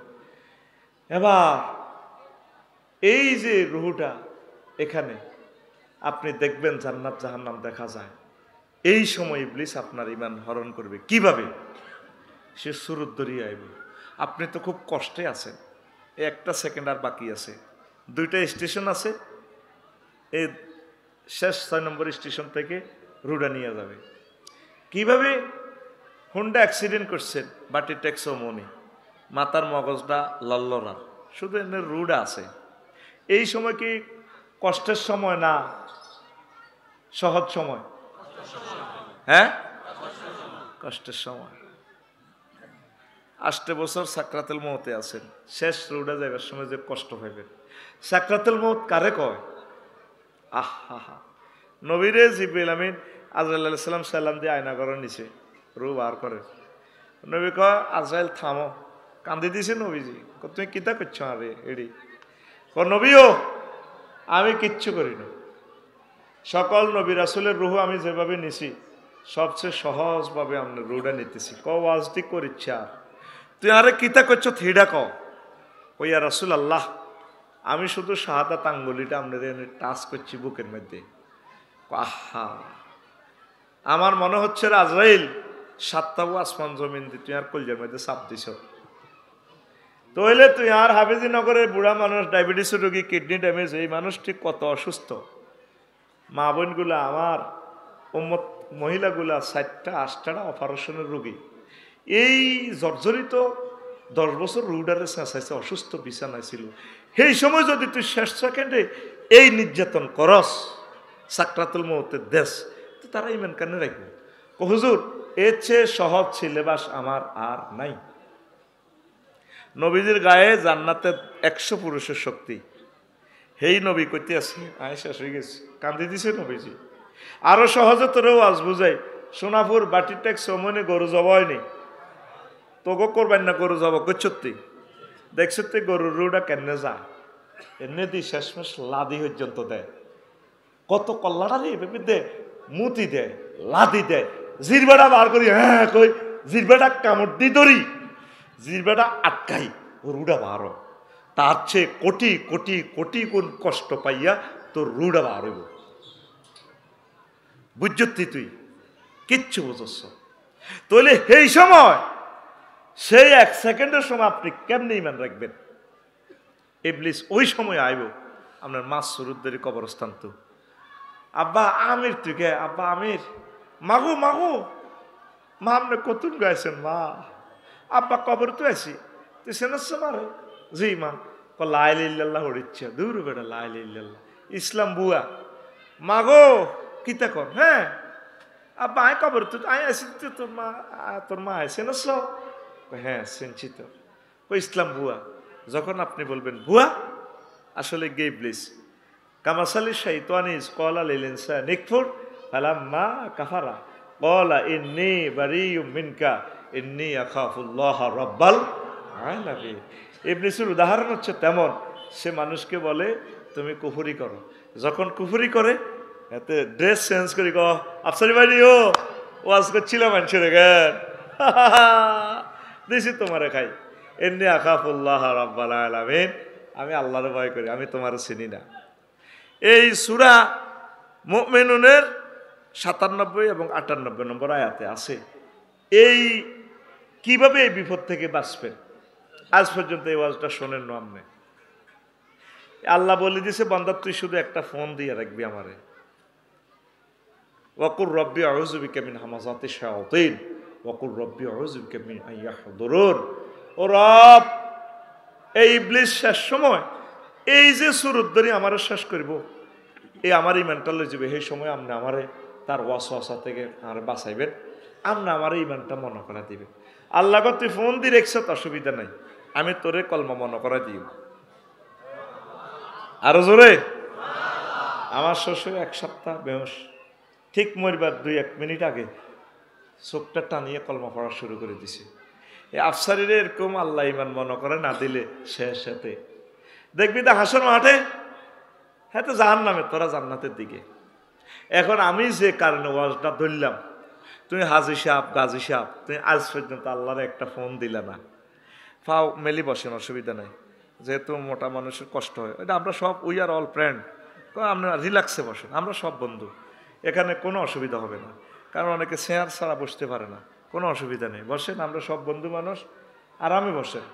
এবার এই যে রুহুটা এখানে আপনি দেখবেন জান্নাত জাহান্নাম দেখা যায়, এই সময় ইবলিস আপনার ঈমান হরণ করবে। কিভাবে? সে সুরত ধরিয়ে আইব। আপনি তো খুব কষ্টে আছেন, একটা সেকেন্ড আর বাকি আছে, 2টা স্টেশন আছে, এই শেষ 6 নম্বর স্টেশন থেকে রুডা নিয়ে যাবে। কিভাবে? হুন্ডা অ্যাক্সিডেন্ট করছেন, বাটি ট্যাক্সও মনি, মাথার মগজটা লল্লরার, শুধু এনে রুডা আছে। এই সময় কি কষ্টের সময় না সহজ সময়? হ্যাঁ, কষ্টের সময়। 8 বছর সাকরাতুল মউতে আছেন, শেষ রুডা যাইবার সময় যে কষ্ট পাইবেন। সাকরাতুল মউত কারে কয়? আহা, নবীরে জিবরিল আমিন আজরাইল আলাইহিস সালাম সালাম দিয়ে আয়না ঘরের নিচে রু বার করে। নবী কয়, আজরাইল থামো। কান্দি দিছে নবীজি, তুমি কিতা করছো? আরে এডি নবীও আমি কিচ্ছু করি না, সকল নবী রাসূলের রুহ আমি যেভাবে নিছি সবচেয়ে সহজভাবে আমি রুডা নিতেছি। ওয়াজটি করিচ্ছি, আর তুই আরে কিতা করছো থিডা ক। ইয়া রাসূল আল্লাহ, আমি শুধু শাহাদাত আঙ্গুলিটা আপনাদের টাচ করছি বুকের মধ্যে। আহা, আমার মনে হচ্ছে আজরাইল 7টা আসমান জমিন দিয়ে তুই আর কলজের মধ্যে চাপ দিছ। তাহলে তুই আর হাফেজি নগরের বুড়া মানুষ, ডায়াবেটিস রোগী, কিডনি ড্যামেজ, এই মানুষটি কত অসুস্থ। মা বোনগুলা, আমার উম্মত মহিলাগুলা 4টা 8টা অপারেশনের রোগী, এই জর্জরিত 10 বছর রুডারে চেঁচাইছে, অসুস্থ বিছানায় ছিল। সেই সময় যদি তুই শেষ সেকেন্ডে এই নির্যাতন করস, সাকরাতুল মউতের দেশ, তো তারা ইমান কানে রাখবে। হুজুর, এর চেয়ে সহজ সিলেবাস আমার আর নাই। নবীজির গায়ে জান্নাতের 100 পুরুষের শক্তি। হেই নবী কইতে আছে, আয় শেষ হয়ে গেছে, কান্দি দিছে নবীজি। আরো সহজে তোরেও আজ বুঝাই, সোনাপুর বাটি ট্যাক্স মনে গরু জব হয়নি, তোকে করবেন না গরু জব করছতি, দেখছতি গরুর রুটা কেনে যা এনে দি শেষমেশ লাদি পর্যন্ত দেয়। কত কল্লাটারি ভেবে দে, মুতি দেয়, লাদি দেয়, জিরবাটা বার করি, হ্যাঁ কই জিরবাটা কামড় দি ধরি, জিরবাটা আটকাই, রুডা বার। তার চেয়ে কোটি কোটি কোটি কোন কষ্ট পাইয়া তোর রুডা বার হইব। বুঝতি তুই কিচ্ছু বুঝছ? তাহলে এই সময়, সেই 1 সেকেন্ডের সময় আপনি কেমনি ইমান রাখবেন? ইবলিস ওই সময় আইব আপনার মাস সুরুদ্দের কবরস্থান। তো আব্বা আমির, তুই কে আব্বা আমির? মাগো মাগো, মা আপনি কতুন গাইছেন মা? আব্বা কবর তো আছি, তুই সেনাচ্ছ মারে? জি মা। লা ইলাহা ইল্লাল্লাহ হরিচ্ছা, দূর বেটা লা ইলাহা ইল্লাল্লাহ, ইসলাম বুয়া। মাগো কিতা কর? হ্যাঁ আব্বা আয় কবর তো আয় আসি, তো তোর মা আছে না? হ্যাঁ শুনছি তো। ইসলাম বুয়া। যখন আপনি বলবেন বুয়া, আসলে গে ইবলিস কামাসালি শাইতানিস ক্বালা লিল ইনসানি নিকফুর ফালাম্মা কাফারা ক্বালা ইন্নী বারিয়্যুম মিনকা ইন্নী আখাফুল্লাহ রাব্বাল আলামিন। ইবলিসের উদাহরণ হচ্ছে তেমন, সে মানুষকে বলে তুমি কুফরি করো। যখন কুফরি করে এতে ড্রেস চেঞ্জ করি, ক আফসারি বাড়ি ও ওয়াজ করছিল মানুষের গান দিছি তোমারে খাই, এমনি আখাফুল্লাহ রাব্বাল আলামিন, আমি আল্লাহর ভয় করি, আমি তোমার চিনি না। এই সূরা মুমিনুনের 97 এবং 98 নম্বর আয়াতে আছে এই কিভাবে এই বিপদ থেকে বাঁচবেন। আজ পর্যন্ত এই ওয়াজটা শোনেন না আপনি। আল্লাহ বলে দিছে, বান্দা তুই শুধু একটা ফোন দিয়ে রাখবি আমারে, ওয়াকুর রব্বি আউযু বিকা মিন হামাযাতিশ শায়াতিন ওয়াকুর রব্বি আউযু বিকা মিন আন ইয়াহদুরুন। ও রব, এই ইবলিস শেষ সময় এই যে সুরুদ্দরি আমারে শেষ করব, এই আমার ইমানটা লই যাবে, সেই সময় আপনি আমারে তার ওয়াসওয়াসা থেকে আর বাঁচাইবেন, আপনি আমার ইমানটা মনে করা দিবেন। আল্লাহ গো তুই ফোন দিয়ে রেখছ, অসুবিধা নাই, আমি তোরে কলমা মনে করা দিই। আরো জোরে। আমার শ্বশুর 1 সপ্তাহ বেহুশ, ঠিক মরবার 2-1 মিনিট আগে চোখটা টানিয়ে কলমা পড়া শুরু করে দিছে। এই আফসারিরে এরকম আল্লাহ ইমান মনে করে না দিলে শেষ সাথে দেখবি তো হাসর মাঠে, হ্যাঁ তো জাহান্নামে, তোরা জান্নাতের দিকে। এখন আমি যে কারণে ওয়াজটা ধরলাম, তুমি হাজি সাহেব গাজী সাহেব, তুমি আজ পর্যন্ত আল্লাহর একটা ফোন দিলে না। ফাও মেলি বসেন, অসুবিধা নেই, যেহেতু মোটা মানুষের কষ্ট হয়, এটা আমরা সব উই আর অল ফ্রেন্ড, আপনারা রিল্যাক্সে বসেন, আমরা সব বন্ধু, এখানে কোনো অসুবিধা হবে না। কারণ অনেকে চেয়ার ছাড়া বসতে পারে না, কোনো অসুবিধা নেই, বসেন, আমরা সব বন্ধু মানুষ, আরামে বসেন,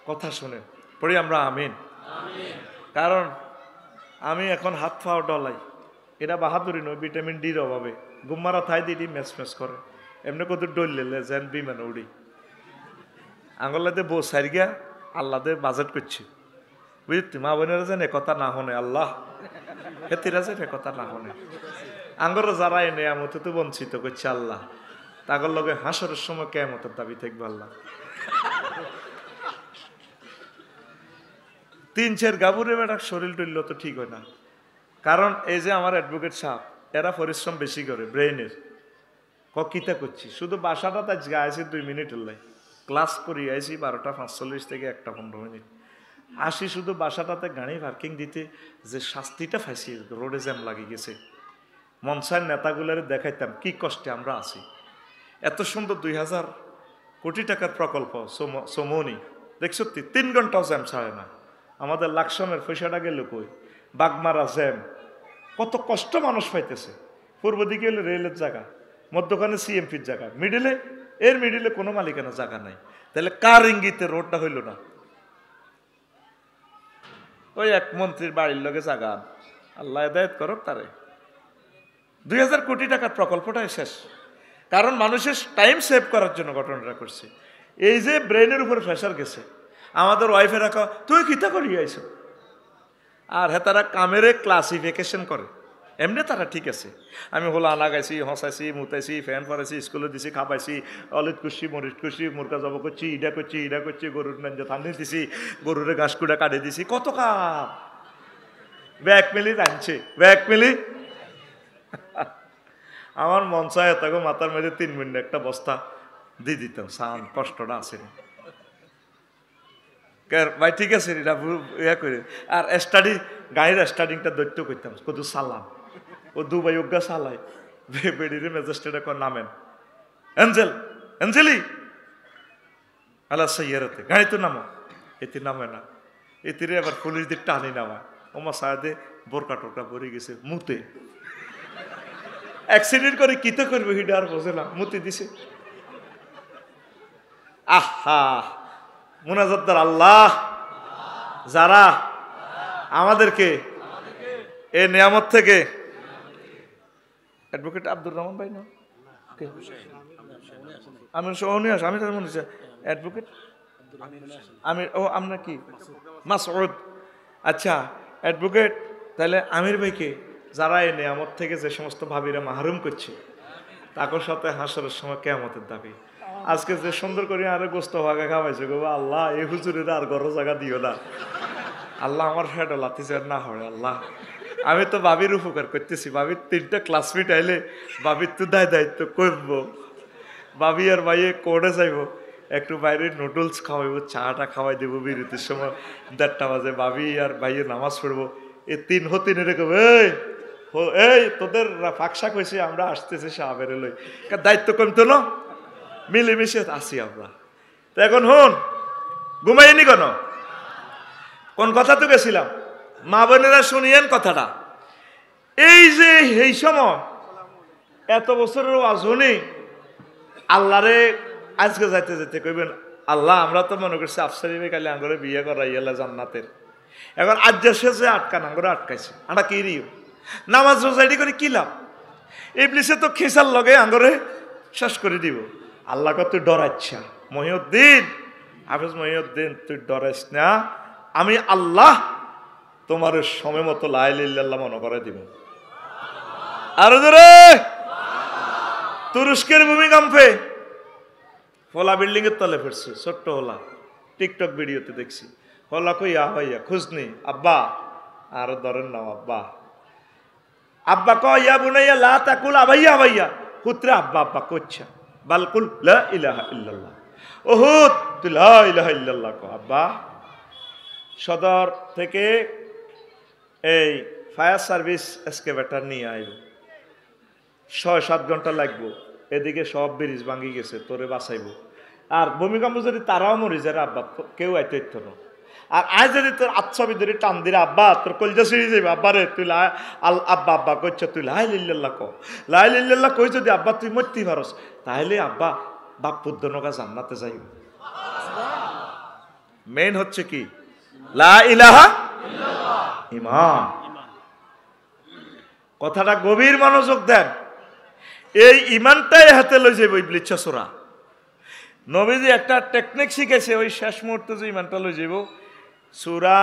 কথা শুনে পড়ি আমরা আমিন। কারণ আমি এখন হাত পাও ডলাই, এটা বাহাদুরি নয়, ভিটামিন ডির অভাবে গুম্মারা থাই দিদি ম্যাচ ম্যাচ করে, এমনি কত ডললে যেন বিমান উড়ি আঙুলাতে বউ সারি গিয়া আল্লাহতে বাজেট করছি, বুঝলি মা বোনেরা যেন একথা না হনে, আল্লাহ হেতিরা যেন একথা না হনে, আঙ্গর যারা এনে আমতে তো বঞ্চিত করছে আল্লাহ, তাগর লগে হাসরের সময় কেমতের দাবি থাকবে আল্লাহ। 3-4 গাবুরে বেড়া শরীর টরল তো ঠিক হয় না। কারণ এই যে আমার অ্যাডভোকেট সাহেব, এরা পরিশ্রম বেশি করে ব্রেইনের, কিতা করছি শুধু বাসাটা তাই আইসি 2 মিনিট লাই, ক্লাস করি আইসি 12:45 থেকে 1:15 মিনিট, আসি শুধু বাসাটাতে গাড়ি পার্কিং দিতে যে শাস্তিটা ফাইছি, রোডে জ্যাম লাগিয়ে গেছে, মনসার নেতাগুলারে দেখাইতাম কি কষ্টে আমরা আছি। এত সুন্দর 2000 কোটি টাকার প্রকল্প সমনি দেখছো, 3 ঘন্টাও জ্যাম ছাড়ে না। আমাদের লাকসামের পয়সাটা গেল কই, বাগমারা জ্যাম, কত কষ্ট মানুষ পাইতেছে। পূর্ব দিকে হলে রেলের জায়গা, মধ্যখানে সিএমপির জায়গা, মিডিলে কোনো মালিকানা জায়গা নাই, তাহলে কার ইঙ্গিতে রোডটা হইল না? ওই এক মন্ত্রীর বাড়ির লগে জায়গা, আল্লাহ হেদায়েত করুক তারে। 2000 কোটি টাকার প্রকল্পটাই শেষ, কারণ মানুষের টাইম সেভ করার জন্য ঘটনাটা করছে। এই যে ব্রেনের উপর প্রেশার গেছে, আমাদের ওয়াইফে রাখা তুই কিতা করি আইস, আর হ্যাঁ তারা কামেরে ক্লাসিফিকেশন করে, এমনি তারা ঠিক আছে, আমি হলো আনা গাইছি, হসাইছি, মুতাইছি, ফ্যান ফরাইছি, স্কুলে দিছি, খাবাইছি, অলিত করছি, মরিচ করছি, মুরগা জব করছি, ইডা করছি, গরুর নাঞ্জা থানি দিছি, গরুরে ঘাস কুড়া কাটে দিছি, কত কাম, ব্যাগ মিলি টানছে, ব্যাগ মিলি। আমার মন চায় তাকে মাথার মধ্যে 3 মিনিট একটা বস্তা দিয়ে দিতাম, সান কষ্টটা আছে ভাই, ঠিক আছে এটা ইয়া করে। আর স্টাডি গাড়ির স্টার্টিংটা দৈত্য করতাম, কত সালাম, ও দুবাই অজ্ঞা চালায়, বেডিরে ম্যাজিস্ট্রেট এখন নামেন, এঞ্জেলি আল্লাহ সাইয়ারাতে গাড়ি তো নামো, এতে নামে না, এতিরে আবার পুলিশ দিয়ে টানি নামা, ওমা সাহায্যে বোরকা টোরকা পরে গেছে মুতে, অ্যাক্সিডেন্ট করে কিতে করবে হিডা আর বোঝে না, মুতে দিছে। আহা মুনাজাতদার আল্লাহ, যারা আমাদেরকে এই নিয়ামত থেকে, অ্যাডভোকেট আব্দুর রহমান ভাই না, আমি মনে হচ্ছে অ্যাডভোকেট আমির, ও আপনার কি মাসউদ, আচ্ছা অ্যাডভোকেট, তাহলে আমির ভাইকে যারা এই নিয়ামত থেকে যে সমস্ত ভাবিরা মাহরুম করছে, তাদের সাথে হাসরের সময় কিয়ামতের দাবি। আজকে যে সুন্দর করে আরে গোস্ত ভাগা খাওয়াইছে গো আল্লাহ, এই হুজুরের আর গরো জায়গা দিও না আল্লাহ, আমার ফেটও লাতিছে না হয় আল্লাহ। আমি তো ভাবির উপকার করতেছি, ভাবির 3টা ক্লাসমেট আইলে ভাবির তো দায়িত্ব করব, ভাবি আর ভাইয়ে কোর্টে যাইব, একটু বাইরে নুডলস খাওয়াইব, চাটা খাওয়াই দেবো, বিরতির সময় 1:30 বাজে ভাবি আর ভাইয়ে নামাজ পড়বো, এই 3 হতিন এরকম, এই তোদের ফাঁকশাক হয়েছে, আমরা আসতেছি সাহাবের লই, দায়িত্ব কমতো না, মিলেমিশে আসি আমরা। তো এখন হন ঘুমাইনি কেন, কোন কথা তো গেছিলাম, মা বোনেরা শুনিয়েন কথাটা। এই যে এই সময় এত বছরের আজনি আল্লাহরে আজকে যাইতে যেতে কইবেন, আল্লাহ আমরা তো মনে করছি আফসারি ভাই কালি আঙ্গরে বিয়ে করাইয়ালা জান্নাতের, এখন আজ শেষে আটকান আঙ্গরে আটকাইছে, আমরা কি রিও নামাজ রোজাইডি করে কি লাভ, ইবলিসে তো খেসার লগে আঙ্গরে শেষ করে দিব। আল্লাহ তুই ডরাচ্ছা মহিউদ্দিন, হাফেজ মহিউদ্দিন তুই ডরাইস না, আমি আল্লাহ তোমার সময় মতো লা ইলাহা ইল্লাল্লাহ মনে করে দিব। আরো জোরে, তুরস্কের ভূমিকম্পে হোলা বিল্ডিং এর তলে ফিরছে, ছোট্ট হোলা, টিকটক ভিডিওতে দেখছি, হোলা কই হইয়া খুঁজনি আব্বা, আর ধরেন নাও আব্বা, আব্বা কয়া বুনাইয়া লা তাকুল আবাইয়া আবাইয়া, পুত্রে আব্বা আব্বা করছা, বালকুল লা ইলাহা ইল্লাল্লাহ, উহুদ তুই লা ইলাহা ইল্লাল্লাহ কও। আব্বা সদর থেকে এই ফায়ার সার্ভিস এসকেভেটর নিয়ে আইব, 6-7 ঘন্টা লাগবো, এদিকে সব ব্রিজ ভাঙি গেছে, তোরে বাঁচাইব। আর ভূমিকম্প যদি তারাও মরি যায় আব্বা, কেউ আইতে ইত্য না। আর আজ যদি তোর আচ্ছবি ধরে টান দিলে আব্বা তোর কলজা ছিঁড়ে যাইবে। আব্বা রে তুই আব্বা আব্বা কইছ, তুই লাই লিল্লাল্লাহ ক, লাই লিল্লাল্লাহ কই যদি আব্বা তুই মরতে পারস, তাহলে আব্বা বাপ পুদ্দনকা জান্নাতে যাইব। মেন হচ্ছে কি লা ইলাহা ইমান। কথাটা গভীর মনোযোগ দেন। এই ইমানটাই হাতে লই যাইব ইবলিস ছোরা। নবীজি একটা টেকনিক শিখেছে, ওই শেষ মুহূর্তে যে ইমানটা লই যাইব। সূরা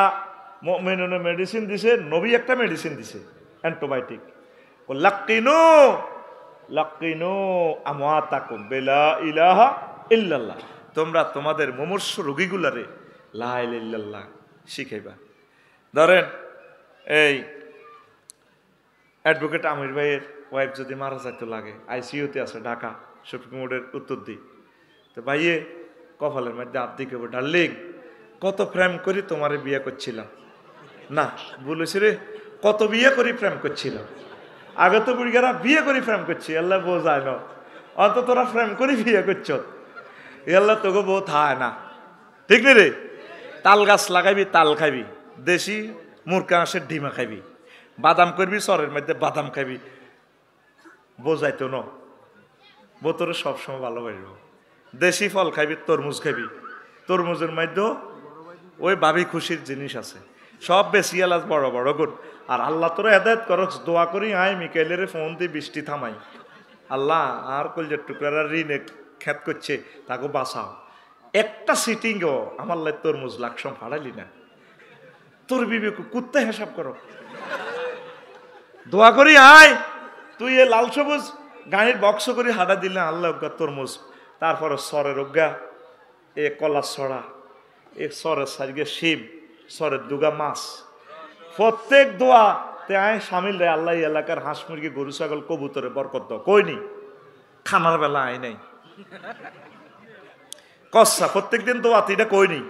মুমিনুনে মেডিসিন দিছে, নবী একটা মেডিসিন দিছে অ্যান্টিবায়োটিক। লাকিনু লাকিনু আমওয়াতাকুম বিলা ইলাহা ইল্লাল্লাহ। তোমরা তোমাদের মুমূর্ষ রোগীগুলারে লা ইলাহা ইল্লাল্লাহ শিখাইবা। ধরেন এই অ্যাডভোকেট আমির ভাইয়ের ওয়াইফ যদি মারা যাইতে লাগে, আইসিইউতে আছে ঢাকা, সুপ্রিম কোর্টের উত্তর দিই, তো ভাইয়ে কপালের মধ্যে হাত দিয়ে কেবো, ডার্লিং কত প্রেম করি তোমারে বিয়ে করছিলাম, না বলেছি রে কত বিয়ে করি প্রেম করছিলাম, আগে তো বুড়িগারা বিয়ে করি প্রেম করছি, আল্লাহ বউ যায় না, অন্ত তোরা প্রেম করি বিয়ে করছ, আল্লাহ তোকে বউ থায় না, ঠিক নি রে? তাল গাছ লাগাইবি, তাল খাইবি, দেশি মুরগা হাঁসের ডিমা খাইবি, বাদাম করবি চরের মধ্যে বাদাম খাইবি, বোঝাইতো ন বউ তোর সবসময় ভালোবাসব। দেশি ফল খাইবি, তরমুজ খাইবি, তরমুজের মধ্যে ওই ভাবি খুশির জিনিস আছে, সব বেশি এলাচ বড় বড় গুণ। আর আল্লাহ তোরা হেদায়েত করস, দোয়া করি আয় মিকাইলের ফোন দিয়ে বৃষ্টি থামাই, আল্লাহ আর কলজের টুকরারা ঋণে খেত করছে তাকে বাঁচাও। একটা সিটিংও আমার লাই তরমুজ লাকসম ফাড়াইলি না, তোর বিবেক কুত্তে হিসাব করো, দোয়া করি আয় তুই এ লাল সবুজ গাড়ির বক্স করে হাঁটা দিলে আল্লাহ অজ্ঞা তরমুজ, তারপরে সরের অজ্ঞা এ কলা ছড়া, এ সরের সাইডে শিব, সরের দুগা মাছ, প্রত্যেক দোয়া তে আয় সামিল রে আল্লাহ এলাকার হাঁস মুরগি গরু ছাগল কবুতরে বরকত দাও, কইনি খানার বেলা আয় নাই কসা প্রত্যেক দিন দোয়া এটা কইনি,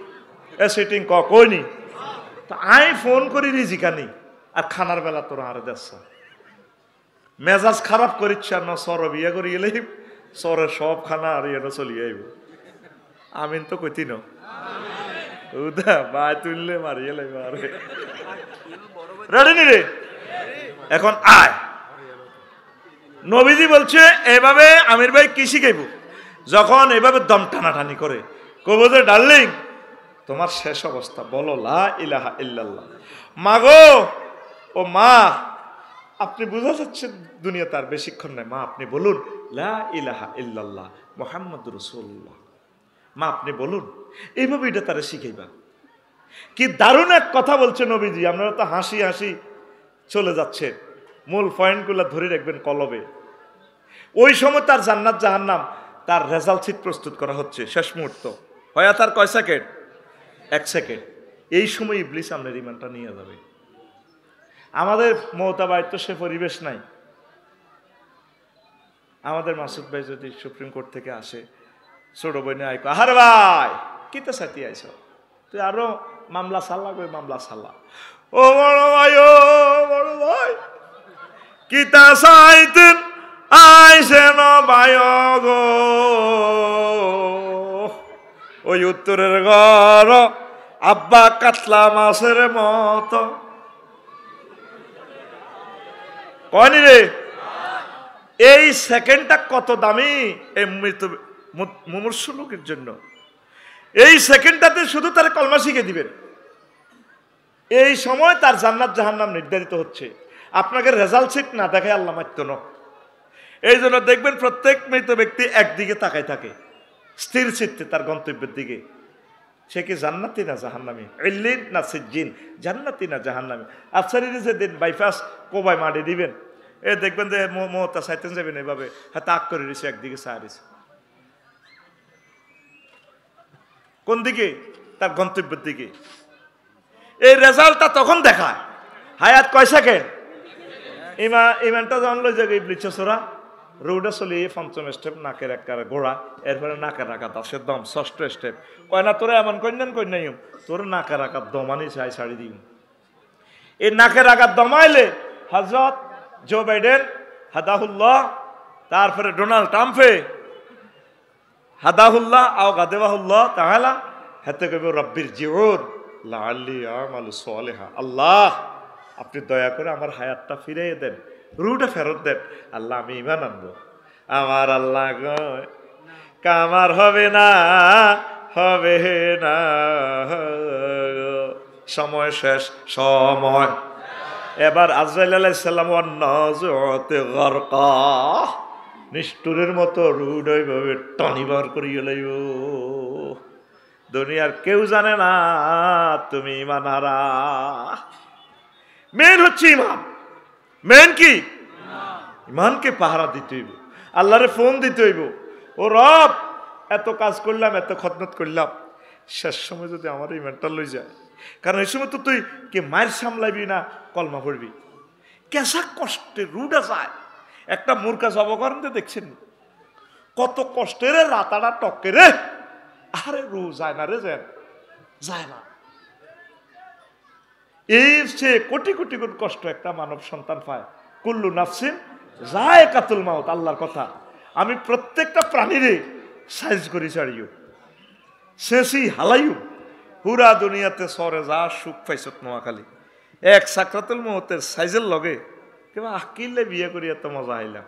এ সিটিং কইনি, তো আয় ফোন করি রিজিকানি, আর খানার বেলা তোরা আরে যাচ্ছা মেজাজ খারাপ করিচ্ছ না, সর বিয়ে করি গেলে সরের সব খানা আর এটা চলিয়ে আইব। আমিন তো কইতি না উদা বাই তুললে মারিয়ে লাইব আরে রেডি নি রে? এখন আয় নবীজি বলছে এভাবে আমির ভাই কি শিখাইব, যখন এভাবে দম টানাটানি করে কব যে ডার্লিং তোমার শেষ অবস্থা বলো লা ইলাহা ইল্লাল্লাহ। মা গো, ও মা আপনি বুঝা যাচ্ছেন দুনিয়া তার বেশিক্ষণ নাই, মা আপনি বলুন লা ইলাহা ইল্লাল্লাহ মুহাম্মাদুর রাসূলুল্লাহ, মা আপনি বলুন, এইভাবে এটা তারা শিখাইবা। কি দারুণ এক কথা বলছে নবীজি, আপনারা তো হাসি হাসি চলে যাচ্ছে, মূল পয়েন্টগুলো ধরে রাখবেন কলবে। ওই সময় তার জান্নাত জাহান্নাম তার রেজাল্ট শিট প্রস্তুত করা হচ্ছে, শেষ মুহূর্ত হয় তার কয় সেকেন্ড, 1 সেকেন্ড। এই সময় ইবলিস আপনার ইমানটা নিয়ে যাবে। আমাদের মহতাবায় তো সে পরিবেশ নাই। আমাদের মাসুদ ভাই যদি সুপ্রিম কোর্ট থেকে আসে, ছোট বইনে আইকো আহার ভাই কিতে সাথী আইস, তুই আরো মামলা সাল্লা কই মামলা সাল্লা, ও বড় ভাই, ও বড় ভাই কিতা সাইতেন আইসেন ভাই গো, ওই উত্তরের ঘর আব্বা কাতলা মাছের মতো কয়নি রে? এই সেকেন্ডটা কত দামি এই মৃত্যু মুমূর্ষু লোকের জন্য। এই সেকেন্ডটাতে শুধু তার কলমা শিখে দিবেন, এই সময় তার জান্নাত জাহান্নাম নির্ধারিত হচ্ছে। আপনাকে রেজাল্ট শিট না দেখে আল্লাহ মাত্য ন। এই জন্য দেখবেন প্রত্যেক মৃত ব্যক্তি একদিকে তাকায় থাকে, স্থির চিত্তে তার গন্তব্যের দিকে। সে কি জান্নাতি না জাহান্নামী, ইল্লিন না সিজ্জিন, জান্নাতি না জাহান্নামী। আফসারির যে দিন বাইপাস কোবাই মারি দিবেন, এ দেখবেন যে মমতা সাইতেন যাবেন এভাবে, হ্যাঁ তাক করে দিছে একদিকে সারিস, কোন দিকে? তার গন্তব্যের দিকে। এই রেজাল্টটা তখন দেখায়। হায়াত কয় সেকেন্ড? ইমানটা জানলো যে ইবলিস ছোরা রুটা চলে পঞ্চম স্টেপ নাকের একবারে গোড়া, এরপরে নাকের আঘাত আসে দম, ষষ্ঠ স্টেপ। কয় না তোরা এমন কন্যান কন্যাই তোর নাকের আঘাত দমানি চাই ছাড়ি দিম। এই নাকের আঘাত দমাইলে হজরত জো বাইডেন হাদাহুল্লাহ, তারপরে ডোনাল্ড ট্রাম্পে হাদাহুল্লাহ আও গাদেবাহুল্লাহ তাআলা হাতে কইব রব্বির জিউন লাআল্লি আমালু সালিহা, আল্লাহ আপনি দয়া করে আমার হায়াতটা ফিরিয়ে দেন, রুটা ফেরত দেন, আল্লাহ আমি ঈমান আনবো। আমার আল্লাহ কয় কামার হবে না, হবে না, সময় শেষ, সময়। এবার আজরাইল আলাইহিস সালাম ওয়ান্নাযিআতি গারকা, নিষ্ঠুরের মতো রুড ওইভাবে টানিবার করিয়ে লইব। দুনিয়ার কেউ জানে না তুমি ঈমান হারা। মেন হচ্ছে ঈমান। মেন কি? ঈমানকে পাহারা দিতে হইব, আল্লাহরে ফোন দিতে হইব, ও রব এত কাজ করলাম, এত খদমত করলাম, শেষ সময় যদি আমার ঈমানটা লই যায়। কারণ এই সময় তো তুই কে মায়ের সামলাবি না কলমা পড়বি, কেসা কষ্টে রুডা যায়। একটা মূর্খা জবকরণতে দেখছেন কত কষ্টের রাতাটা টকে রে, আরে রু যায় না রে, যায় না। এই সে কোটি কোটি কোটি কষ্ট একটা মানব সন্তান পায়। কুল্লু নাফসিন যায়কাতুল মাউত, আল্লাহর কথা। আমি প্রত্যেকটা প্রাণীরে সাইজ করি ছাড়িও, শেষি হালাইও, পুরা দুনিয়াতে সরে যা সুখ পাইছত নোয়াখালী, এক সাকরাতুল মউতের সাইজের লগে কেবা আকিলে বিয়ে করি এত মজা আইলাম,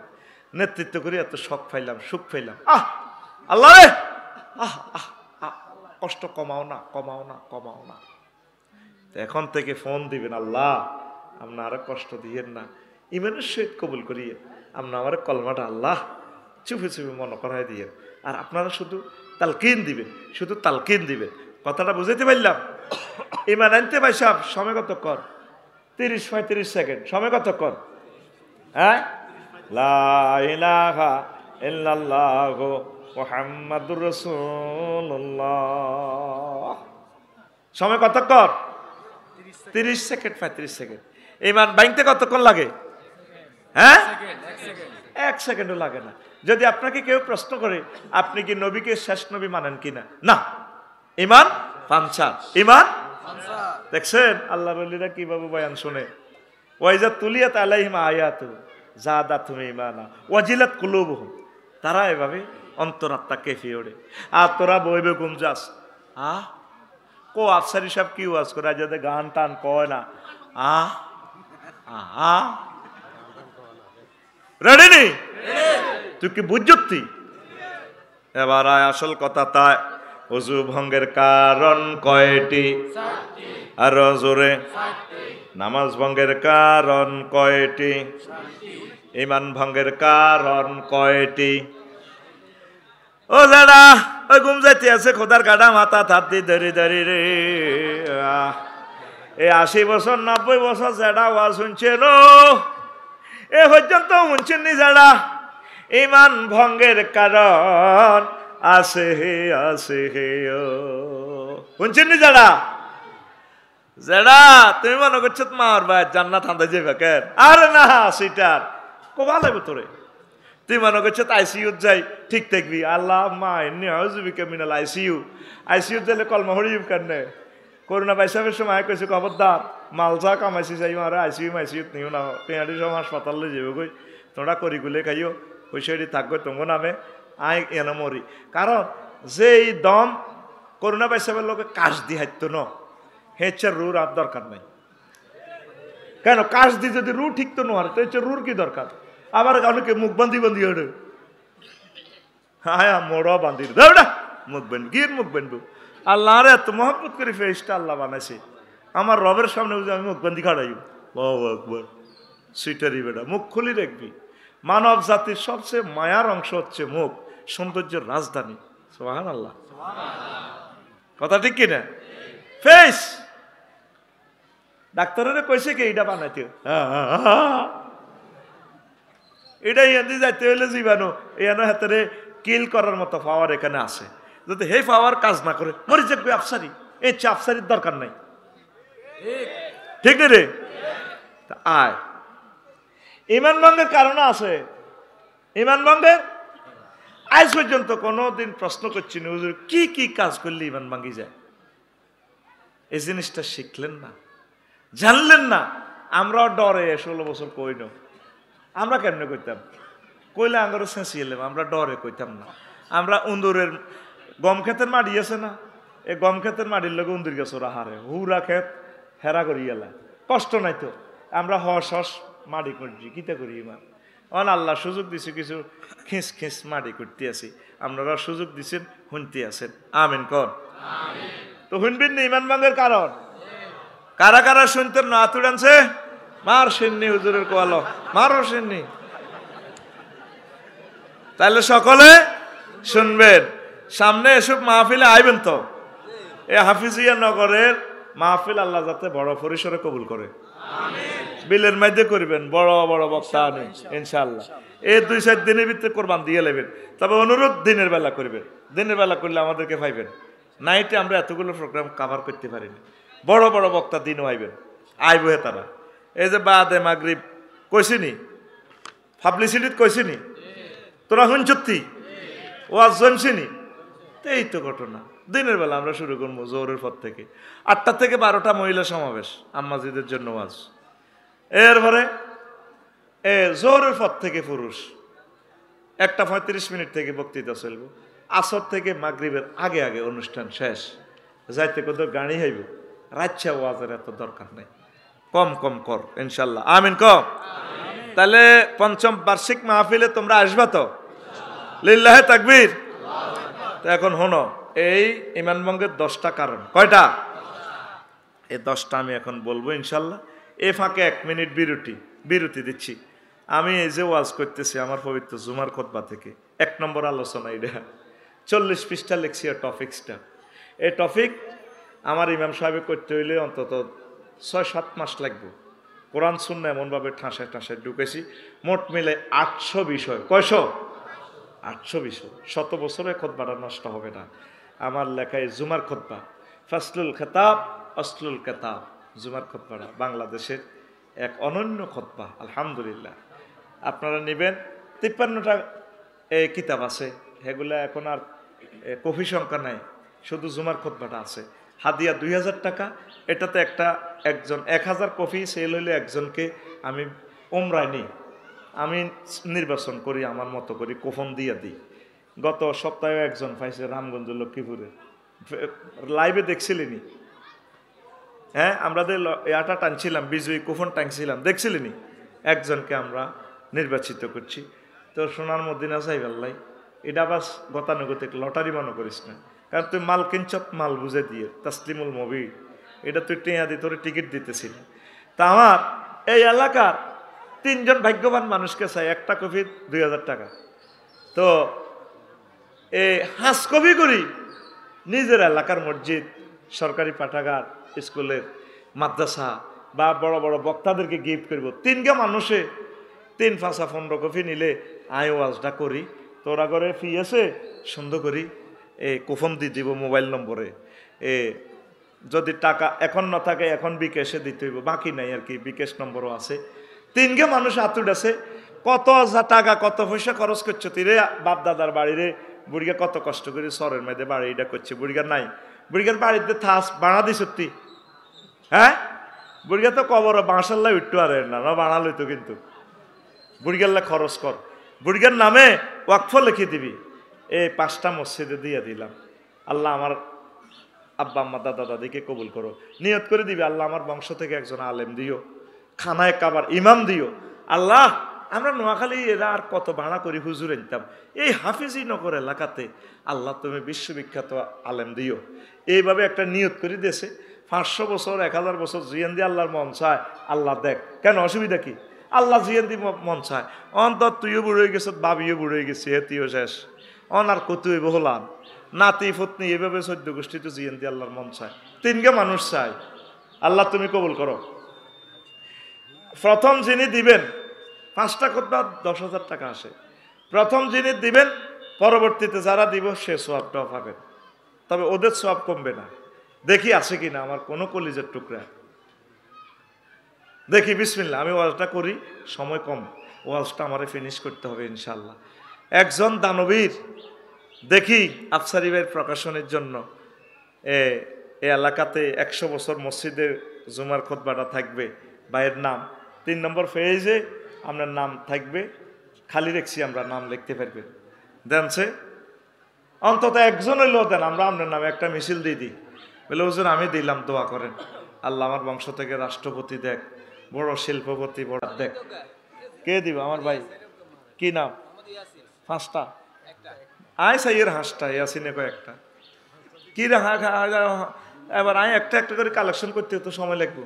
নেতৃত্ব করি এত শখ পাইলাম, সুখ পাইলাম। আল্লাহ রে, কষ্ট কমাও না, কমাও না, কমাও না। এখন থেকে ফোন দিবেন, আল্লাহ আপনি আরো কষ্ট দিয়েন না, ইমানের সহিত কবুল করিয়ে আপনি আমার কলমাটা আল্লাহ চুপে চুপে মনে করাই দিয়ে। আর আপনারা শুধু তালকিন দিবেন, শুধু তালকিন দিবেন। কথাটা বুঝাইতে পারলাম? ইমান আনতে ভাই সাহেব সময় কতক্ষণ? 30-35 সেকেন্ড। সময় কতক্ষণ? হ্যাঁ, লা ইলাহা ইল্লাল্লাহু মুহাম্মাদুর রাসূলুল্লাহ। সময় কতক্ষণ? 30 সেকেন্ড, 35 সেকেন্ড। ইমান বাইতে কতক্ষণ লাগে? হ্যাঁ, 1 সেকেন্ডও লাগে না। যদি আপনাকে কেউ প্রশ্ন করে আপনি কি নবীকে শেষ নবী মানেন কিনা, না, ইমান পাঞ্চা, ইমান দেখছেন আল্লাহর ওলিরা কিভাবে বয়ান শুনে। ওয়াইজা তুলিয়াত আলাইহিম আয়াতু যাদাতুহুম ঈমানা ওয়াজিলাত কুলুবুহুম, তারা এভাবে অন্তরাত্মা কেঁপে ওঠে। আর তোরা বইবে গুমজাস, কো আফসারি সাহেব কি ওয়াজ করে, যাতে গান টান কয় না, রেডি নি তুই কি বুঝতি? এবার আসল কথা, তাই ওযু ভঙ্গের কারণ কয়টি? আর জোরে, নামাজ ভঙ্গের কারণ কয়টি? ঈমান ভঙ্গের কারণ কয়টি? ও যারা ওই ঘুম যাইতে আছে খোদার গাডা মাথা থাতি ধরি ধরি রে, এই 80 বছর 90 বছর যারা ওয়াজ শুনছেন এ পর্যন্ত শুনছেন নি যারা ঈমান ভঙ্গের কারণ আছে হে, আছে হে, শুনছেন নি যারা? যারা তুমি মনে করছো তোমার ভাই জান্নাত হান্দা যাবে কেন? আরে না, সেটার কোবা লাগবে তোরে। তুই মনে করছো আইসিইউ যাই ঠিক থাকবি, আল্লাহ মা এমনি আউযুবিকা মিনাল আইসিইউ, আইসিইউ যাইলে কলমা হরিম কেন? করোনা বাইসাবের সময় কইছে খবরদার মালসা কামাইছি যাই মারা আইসিইউ মাইসিউত নিও না, তেহারি সব হাসপাতাল যাবে কই, তোমরা করি গুলে খাইও, পয়সাটি থাকবে তোমার নামে, আই এনে মরি। কারণ যে এই দম করোনা বাইসাবের লোকে কাশ দি হাইতো ন, হেচ্ছে রুর আর দরকার নাই। কেন? কাশ দি যদি রু ঠিক তো নোয়ার তো হচ্ছে রুর কি দরকার? আবার অনেকে মুখ বান্ধি বান্ধি ওঠে, হ্যাঁ মোড়া বান্ধি দেওয়া মুখ বান্ধি, গিয়ে মুখ বান্ধব। আল্লাহ রে এত মহব্বত করে ফেরেশতা আল্লাহ বানাইছে, আমার রবের সামনে বুঝে আমি মুখ বান্ধি খাড়াই, বাহ আকবার, সুইটারি বেটা, মুখ খুলি রাখবি। মানব জাতির সবচেয়ে মায়ার অংশ হচ্ছে মুখ, সৌন্দর্যের রাজধানী। সুবহানাল্লাহ, কথা ঠিক কিনা? ফেস ডাক্তারের কইছে কি এটা বানাইতে, এটা ইয়াদি যাইতে হইলে জীবাণু এখানে হাতে কিল করার মতো পাওয়ার এখানে আছে। যদি হে পাওয়ার কাজ না করে মরি যাবে আফসারি, এই আফসারির দরকার নাই, ঠিক রে? আয় ঈমান ভঙ্গের কারণ আছে, ইমান ভঙ্গের আজ পর্যন্ত কোনোদিন প্রশ্ন করছি না হুজুর কি কি কাজ করলে ইমান ভাঙ্গি যায়, এই জিনিসটা শিখলেন না, জানলেন না। আমরাও ডরে 16 বছর কই না, আমরা কেমনে কইতাম, কইলে আঙ্গারও চেঁচিয়ে এলাম, আমরা ডরে কইতাম না। আমরা উন্দুরের গম ক্ষেতের মাটি আছে না, এই গম ক্ষেতের মাটির লোক উন্দুর গেছে ওরা হারে হুরা ক্ষেত হেরা করি এলা, কষ্ট নাই তো, আমরা হস হস মাটি করছি, কিতা করি ইমান। অন আল্লাহ সুযোগ দিছে কিছু খিঁচ খিঁচ মাটি করতে আছি, আপনারা সুযোগ দিচ্ছেন শুনতে আছেন, আমিন কর। তো শুনবেন না ইমান ভাঙের কারণ, কারা কারা শুনতেন না হাতুড় আনছে, মার সেননি হুজুরের কোয়ালো, মারও সেননি। তাহলে সকলে শুনবেন, সামনে এসব মাহফিলে আইবেন তো। এই হাফিজিয়া নগরের মাহফিল আল্লাহ যাতে বড় পরিসরে কবুল করে, বিলের মধ্যে করবেন, বড় বড় বক্তা আনেন ইনশাআল্লাহ। এই 2-4 দিনের ভিতরে কোরবান দিয়ে নেবেন, তবে অনুরোধ দিনের বেলা করবেন, দিনের বেলা করলে আমাদেরকে পাইবেন। নাইটে আমরা এতগুলো প্রোগ্রাম কভার করতে পারিনি, বড় বড় বক্তা দিনও আইবেন, আইব তারা। এই যে বাদে মাগরিব কইছিনি, পাবলিসিটিত কইছিনি, তোরা শুনছতি ওয়াজ জমছিনি, এই তো ঘটনা। দিনের বেলা আমরা শুরু করবো জোহরের পর থেকে, 8টা থেকে 12টা মহিলা সমাবেশ আম্মাজিদের জন্য ওয়াজ। এরপরে জোহরের পর থেকে পুরুষ, 1:35 মিনিট থেকে বক্তৃতা চলবে, আসর থেকে মাগরিবের আগে আগে অনুষ্ঠান শেষ, যাইতে কত গাড়ি হইব, রাচ্ছা ওয়াজের এত দরকার নেই, কম কম কর ইনশাল্লাহ, আমিন কম। তাহলে 5ম বার্ষিক মাহফিলে তোমরা আসবা তো, লিল্লাহে তাকবীর। তো এখন হনো এই ইমান ভঙ্গের 10টা কারণ, কয়টা? এই 10টা আমি এখন বলবো ইনশাল্লাহ। এ ফাঁকে 1 মিনিট বিরতি দিচ্ছি। আমি এই যে ওয়াজ করতেছি আমার পবিত্র জুমার খুতবা থেকে 1 নম্বর আলোচনা, এটা 40 পৃষ্ঠা লিখছি টপিক্সটা। এই টপিক আমার ইমাম সাহেব করতে হইলে অন্তত 6-7 মাস লাগবে। কোরআন সুন্নাহ এমনভাবে ঠাঁসায় ঠাঁসায় ঢুকেছি, মোট মিলে 800 বিষয়। কয়শো? 800 বিষয়। 100 বছরে খুতবাটা নষ্ট হবে না। আমার লেখায় জুমার খুতবা, ফাসলুল খেতাব আসলুল কেতাব, জুমার খুতবাটা বাংলাদেশের এক অনন্য খুতবা আলহামদুলিল্লাহ। আপনারা নেবেন, 53টা এই কিতাব আছে, সেগুলা এখন আর কপি সংখ্যা নাই, শুধু জুমার খুতবাটা আছে। হাদিয়া 2000 টাকা, এটাতে একজন 1000 কপি সেল হইলে একজনকে আমি উমরায় নিই, আমি নির্বাচন করি আমার মতো করি, কুপন দিয়ে দিই। গত সপ্তাহে একজন পাইছে রামগঞ্জ লক্ষ্মীপুরে, লাইভে দেখছিলেনি? হ্যাঁ, আমরা ইয়াটা টানছিলাম, বিজয়ী কুপন টানছিলাম, দেখছিলেনি? একজনকে আমরা নির্বাচিত করছি। তো সোনার মদিনা চাই ভাল্লাই, এটা বাস গতানুগতিক লটারি মনে করিস না, কারণ তুই মাল কিনছত মাল বুঝে দিয়ে তাসলিমুল মবি, এটা তুই টেঁয়া দিয়ে তোর টিকিট দিতেছিল। তা আমার এই এলাকার 3 জন ভাগ্যবান মানুষকে চাই, একটা কপি 2000 টাকা। তো এই হাঁস কপি করি নিজের এলাকার মসজিদ, সরকারি পাঠাগার, স্কুলের, মাদ্রাসা বা বড় বড় বক্তাদেরকে গিফট করব। 3 মানুষে 3 5 15 কপি নিলে আই ওয়াজটা করি, তোরা করে ফি আছে সুন্দর করি কুপন দিয়ে দিব মোবাইল নম্বরে। যদি টাকা এখন না থাকে এখন বিকাশে দিতে হইব, বাকি নাই আর কি, বিকাশ নম্বরও আছে। 3 মানুষ আতুড আছে, কত টাকা কত পয়সা খরচ করছো তুই রে বাপ দাদার বাড়িরে, বুড়িগা কত কষ্ট করে সরের মেয়েদে বাড়ি এটা করছে, বুড়িগার নাই, বুড়িগার বাড়িতে থাস বাড়া দিস তুই, হ্যাঁ? বুড়িগা তো কবর বাঁশাল্লা উঠতে আর না, বাড়া লইতো, কিন্তু বুড়িগাল্লা খরচ কর, বুড়িগার নামে ওয়াকফ লিখে দিবি। এই 5টা মসজিদে দিয়ে দিলাম, আল্লাহ আমার আব্বা আম্মা দাদা দাদিকে কবুল করো, নিয়ত করে দিবি আল্লাহ আমার বংশ থেকে একজন আলেম দিও, খানায় কাবার ইমাম দিও। আল্লাহ আমরা নোয়াখালী এরা আর কত ভাড়া করি হুজুর আনতাম, এই হাফিজি নগর এলাকাতে আল্লাহ তুমি বিশ্ববিখ্যাত আলেম দিও। এইভাবে একটা নিয়ত করে দিয়েছে। 500 বছর 1000 বছর জিয়ান দিয়ে আল্লাহর মন চায়, আল্লাহ দেখ কেন, অসুবিধা কি? আল্লাহ জিয়ান দি মন চায়, অন্তর তুইও বুড়ো হয়ে গেছ, বাবিও বুড়ো হয়ে গেছে, হেতিও শেষ, আর কত হইব হলাম, নাতি ফতনি এভাবে 14 গোষ্ঠী তো জিয়ান দিয়ে আল্লাহর মন চায়, 3 মানুষ চায়, আল্লাহ তুমি কবুল করো। প্রথম যিনি দিবেন, 5টা খুতবা 10,000 টাকা আসে, প্রথম যিনি দিবেন পরবর্তীতে যারা দিব সে সওয়াবটাও পাবেন, তবে ওদের সওয়াব কমবে না। দেখি আছে কিনা আমার কোনো কলিজের টুকরা, দেখি বিসমিল্লাহ, আমি ওয়াজটা করি, সময় কম, ওয়াজটা আমারে ফিনিশ করতে হবে ইনশাল্লাহ। একজন দানবীর দেখি আফসারি ভাইয়ের প্রকাশনের জন্য এই এলাকাতে 100 বছর মসজিদে জুমার খুতবাটা থাকবে, ভাইয়ের নাম 3 নম্বর পেজে আপনার নাম থাকবে, খালি রেখছি আমরা, নাম লিখতে পারবেন। দেনছে অন্তত একজন হইলেও দেন, আমরা আপনার নামে একটা মিছিল দিয়ে দিই। বলে হুজুর আমি দিলাম, দোয়া করেন আল্লাহ আমার বংশ থেকে রাষ্ট্রপতি দেখ, বড় শিল্পপতি বড় দেখ। কে দিব? আমার ভাই কি নাম? 5টা আয় সাইয়ের হাঁসটা, ইয়াসিনে কয়েকটা কি রে এবার আয় একটা একটা করে কালেকশন করতে তো সময় লাগবে।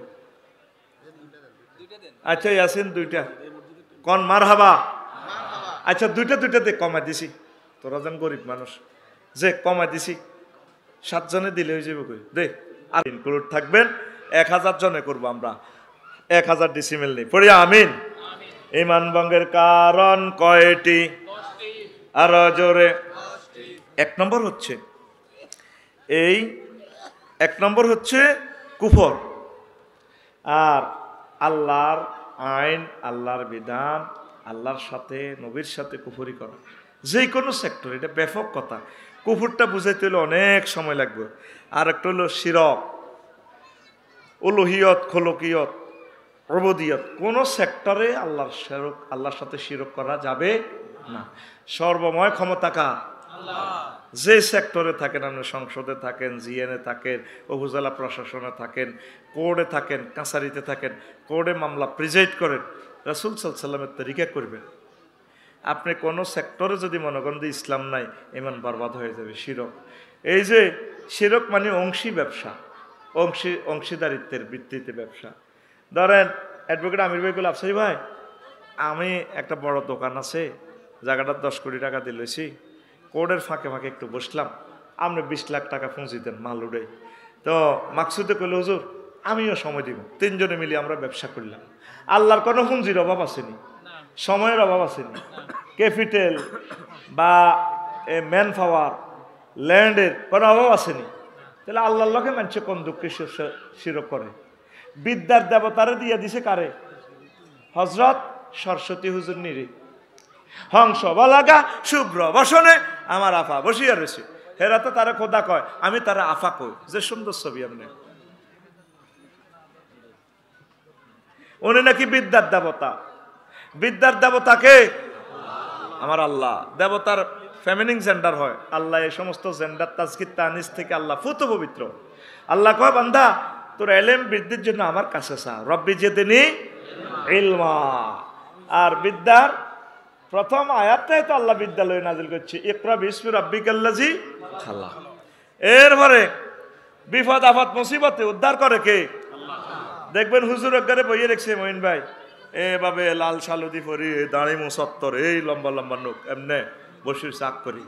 আচ্ছা ইয়াসিন 2টা কন মার হাবা। আচ্ছা 2টা দে, কমাই দিছি, তোরা যেন গরিব মানুষ যে কমাই দিছি, 7 জনে দিলে হয়ে যাবে কই দে। আর ইনক্লুড থাকবেন 1000 জনে করবো আমরা, 1000 ডিসিমেল নেই পড়ি আমিন। ইমান ভঙ্গের কারণ কয়টি? আরো জোরে। 1 নম্বর হচ্ছে এই 1 নম্বর হচ্ছে কুফর, আর আল্লাহর আইন, আল্লাহর বিধান, আল্লাহর সাথে নবীর সাথে কুফরি করা, যে কোনো সেক্টর, এটা ব্যাপক কথা। কুফরটা বুঝাইতে হলে অনেক সময় লাগবে। আর একটা হলো শিরক, উলুহিয়ত, খলকিয়ত, উবুদিয়ত। কোন সেক্টরে আল্লাহর সাথে শিরক করা যাবে না। সর্বময় ক্ষমতা কার? যে সেক্টরে থাকেন, আপনি সংসদে থাকেন, জিএনএ থাকেন, উপজেলা প্রশাসনে থাকেন, কোর্টে থাকেন, কাছারিতে থাকেন, কোর্টে মামলা প্রিজাইড করেন, রাসূল সাল্লাল্লাহু আলাইহি ওয়াসাল্লামের তরিকা করবেন। আপনি কোনো সেক্টরে যদি মনে করেন যে ইসলাম নাই, ইমান বরবাদ হয়ে যাবে। শিরক, এই যে শিরক মানে অংশী ব্যবসা, অংশীদারিত্বের ভিত্তিতে ব্যবসা। ধরেন অ্যাডভোকেট আমির ভাই বলে, আফসারি ভাই আমি একটা বড় দোকান আছে, জায়গাটা 10 কোটি টাকা দিলেছি, কোর্টের ফাঁকে ফাঁকে একটু বসলাম, আপনি 20 লাখ টাকা পুঁজি দেন মাল উড়ে। তো মাকসুদে কইল, হুজুর আমিও সময় দিব, 3 জনে মিলে আমরা ব্যবসা করলাম। আল্লাহর কোনো পুঁজির অভাব আসেনি, সময়ের অভাব আসেনি, ক্যাপিটাল বা ম্যান পাওয়ার, ল্যান্ডের কোনো অভাব আসেনি। তাহলে আল্লাহর লোকে মানুষ কোন দুঃখে শিরক করে? বিদ্যার দেবতারে দিয়ে দিছে কারে? হজরত সরস্বতী হুজুর নিরে। হংস বলাগা শুভ্র বসনে আমার আফা বসিয়া রয়েছে, হেরা তো তারা খোদা কয়, আমি তারা আফা কই। যে সুন্দর ছবি, আপনি উনি নাকি বিদ্যার দেবতা। বিদ্যার দেবতাকে আমার আল্লাহ। দেবতার ফেমিনিন জেন্ডার হয়, আল্লাহ এই সমস্ত জেন্ডার তাজকির তানিস থেকে আল্লাহ ফুত পবিত্র। আল্লাহ কয়, বান্দা তোর এলেম বৃদ্ধির জন্য আমার কাছে চা, রব্বি জিদনি ইলমা। আর বিদ্যার প্রথম আয়াতটাই তো আল্লাহ বিদ্যালয়ে নাজিল করছে, ইকরা বিসমি রাব্বিকাল্লাযী খালাক। এরপরে বিপদ আপদ মুসিবতে উদ্ধার করে কে? দেখবেন হুজুর একবারে বইয়ে রেখেছে মঈন ভাই, এভাবে লাল সালুদি পরি, দাঁড়ি মুসত্তর, এই লম্বা লম্বা নোক, এমনে বসির চাক করি।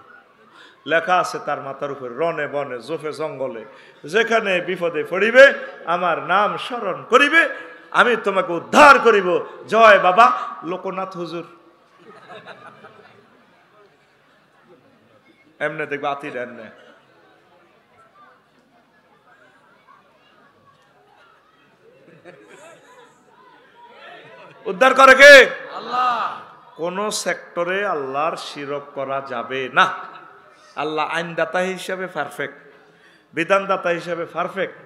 লেখা আছে তার মাথার উপরে, রনে বনে জোফে জঙ্গলে যেখানে বিপদে পড়িবে আমার নাম স্মরণ করিবে, আমি তোমাকে উদ্ধার করিব, জয় বাবা লোকনাথ হুজুর। এমনে দেখবে আতির এমনে। উদ্ধার করে কে? আল্লাহ। কোন সেক্টরে আল্লাহর শিরক করা যাবে না। আল্লাহ আইনদাতা হিসাবে পারফেক্ট, বিধানদাতা হিসাবে পারফেক্ট,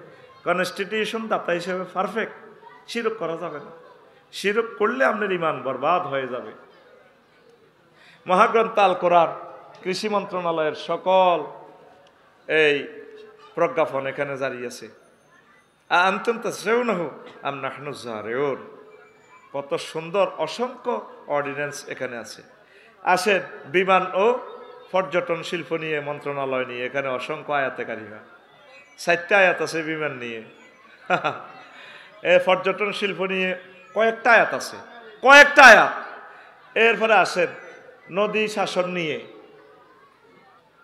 কনস্টিটিউশন দাতা হিসাবে পারফেক্ট। শিরক করা যাবে না। শিরক করলে আপনার ইমান বরবাদ হয়ে যাবে। মহাগ্রন্থ আল কোরআন, কৃষি মন্ত্রণালয়ের সকল এই প্রজ্ঞাপন এখানে জারি আছে। আনতুম তাসরাউনাহু আম নাহনু যারিউন। কত সুন্দর অসংখ্য অর্ডিন্যান্স এখানে আছে। আসেন বিমান ও পর্যটন শিল্প নিয়ে মন্ত্রণালয় নিয়ে, এখানে অসংখ্য আয়াতে কারিমা, 4টা আয়াত আছে বিমান নিয়ে। পর্যটন শিল্প নিয়ে কয়েকটা আয়াত আছে, কয়েকটা আয়াত। এরপরে আসেন নদী শাসন নিয়ে,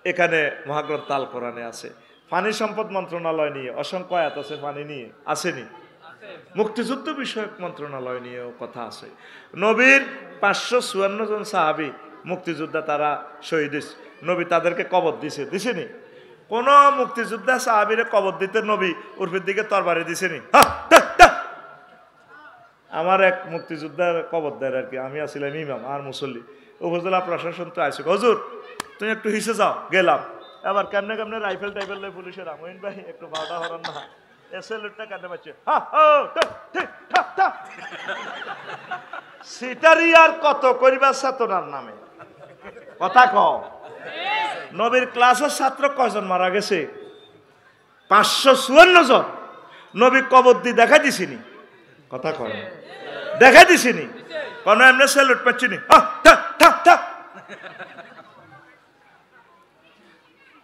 এখানে মহাগ্রন্থ আল কোরআনে আছে। পানি সম্পদ মন্ত্রণালয় নিয়ে অসংখ্য আয়াত আছে, পানি নিয়ে আসেনি। মুক্তিযুদ্ধ বিষয়ক মন্ত্রণালয় নিয়েও কথা আছে। নবীর 554 জন সাহাবী মুক্তিযোদ্ধা, তারা শহীদ, নবী তাদেরকে কবর দিছেনি? কোন মুক্তিযোদ্ধা সাহাবীরে কবর দিতে নবী উর্ফের দিকে তরবারি দিছেনি? আমার এক মুক্তিযোদ্ধার কবরদার আর কি, আমি আসছিলাম ইমাম আর মুসল্লি, উপজেলা প্রশাসন তো আসছে, হুজুর তুমি একটু হিসে যাও, গেলাম। এবার কেমনে কেমনে রাইফেল টাইফেল লয় পুলিশের, আমইন ভাই একটু ভাড়া হরান না, এসএলটা কেন পাচ্ছে, সিটারি আর কত করিবা চেতনার নামে, কথা কও। নবীর ক্লাসের ছাত্র কয়জন মারা গেছে? 554 জন। নবী কবর দিয়ে দেখা দিছিনি, কথা কয় দেখা দিছিনি, কোন এমনি স্যালুট পাচ্ছিনি।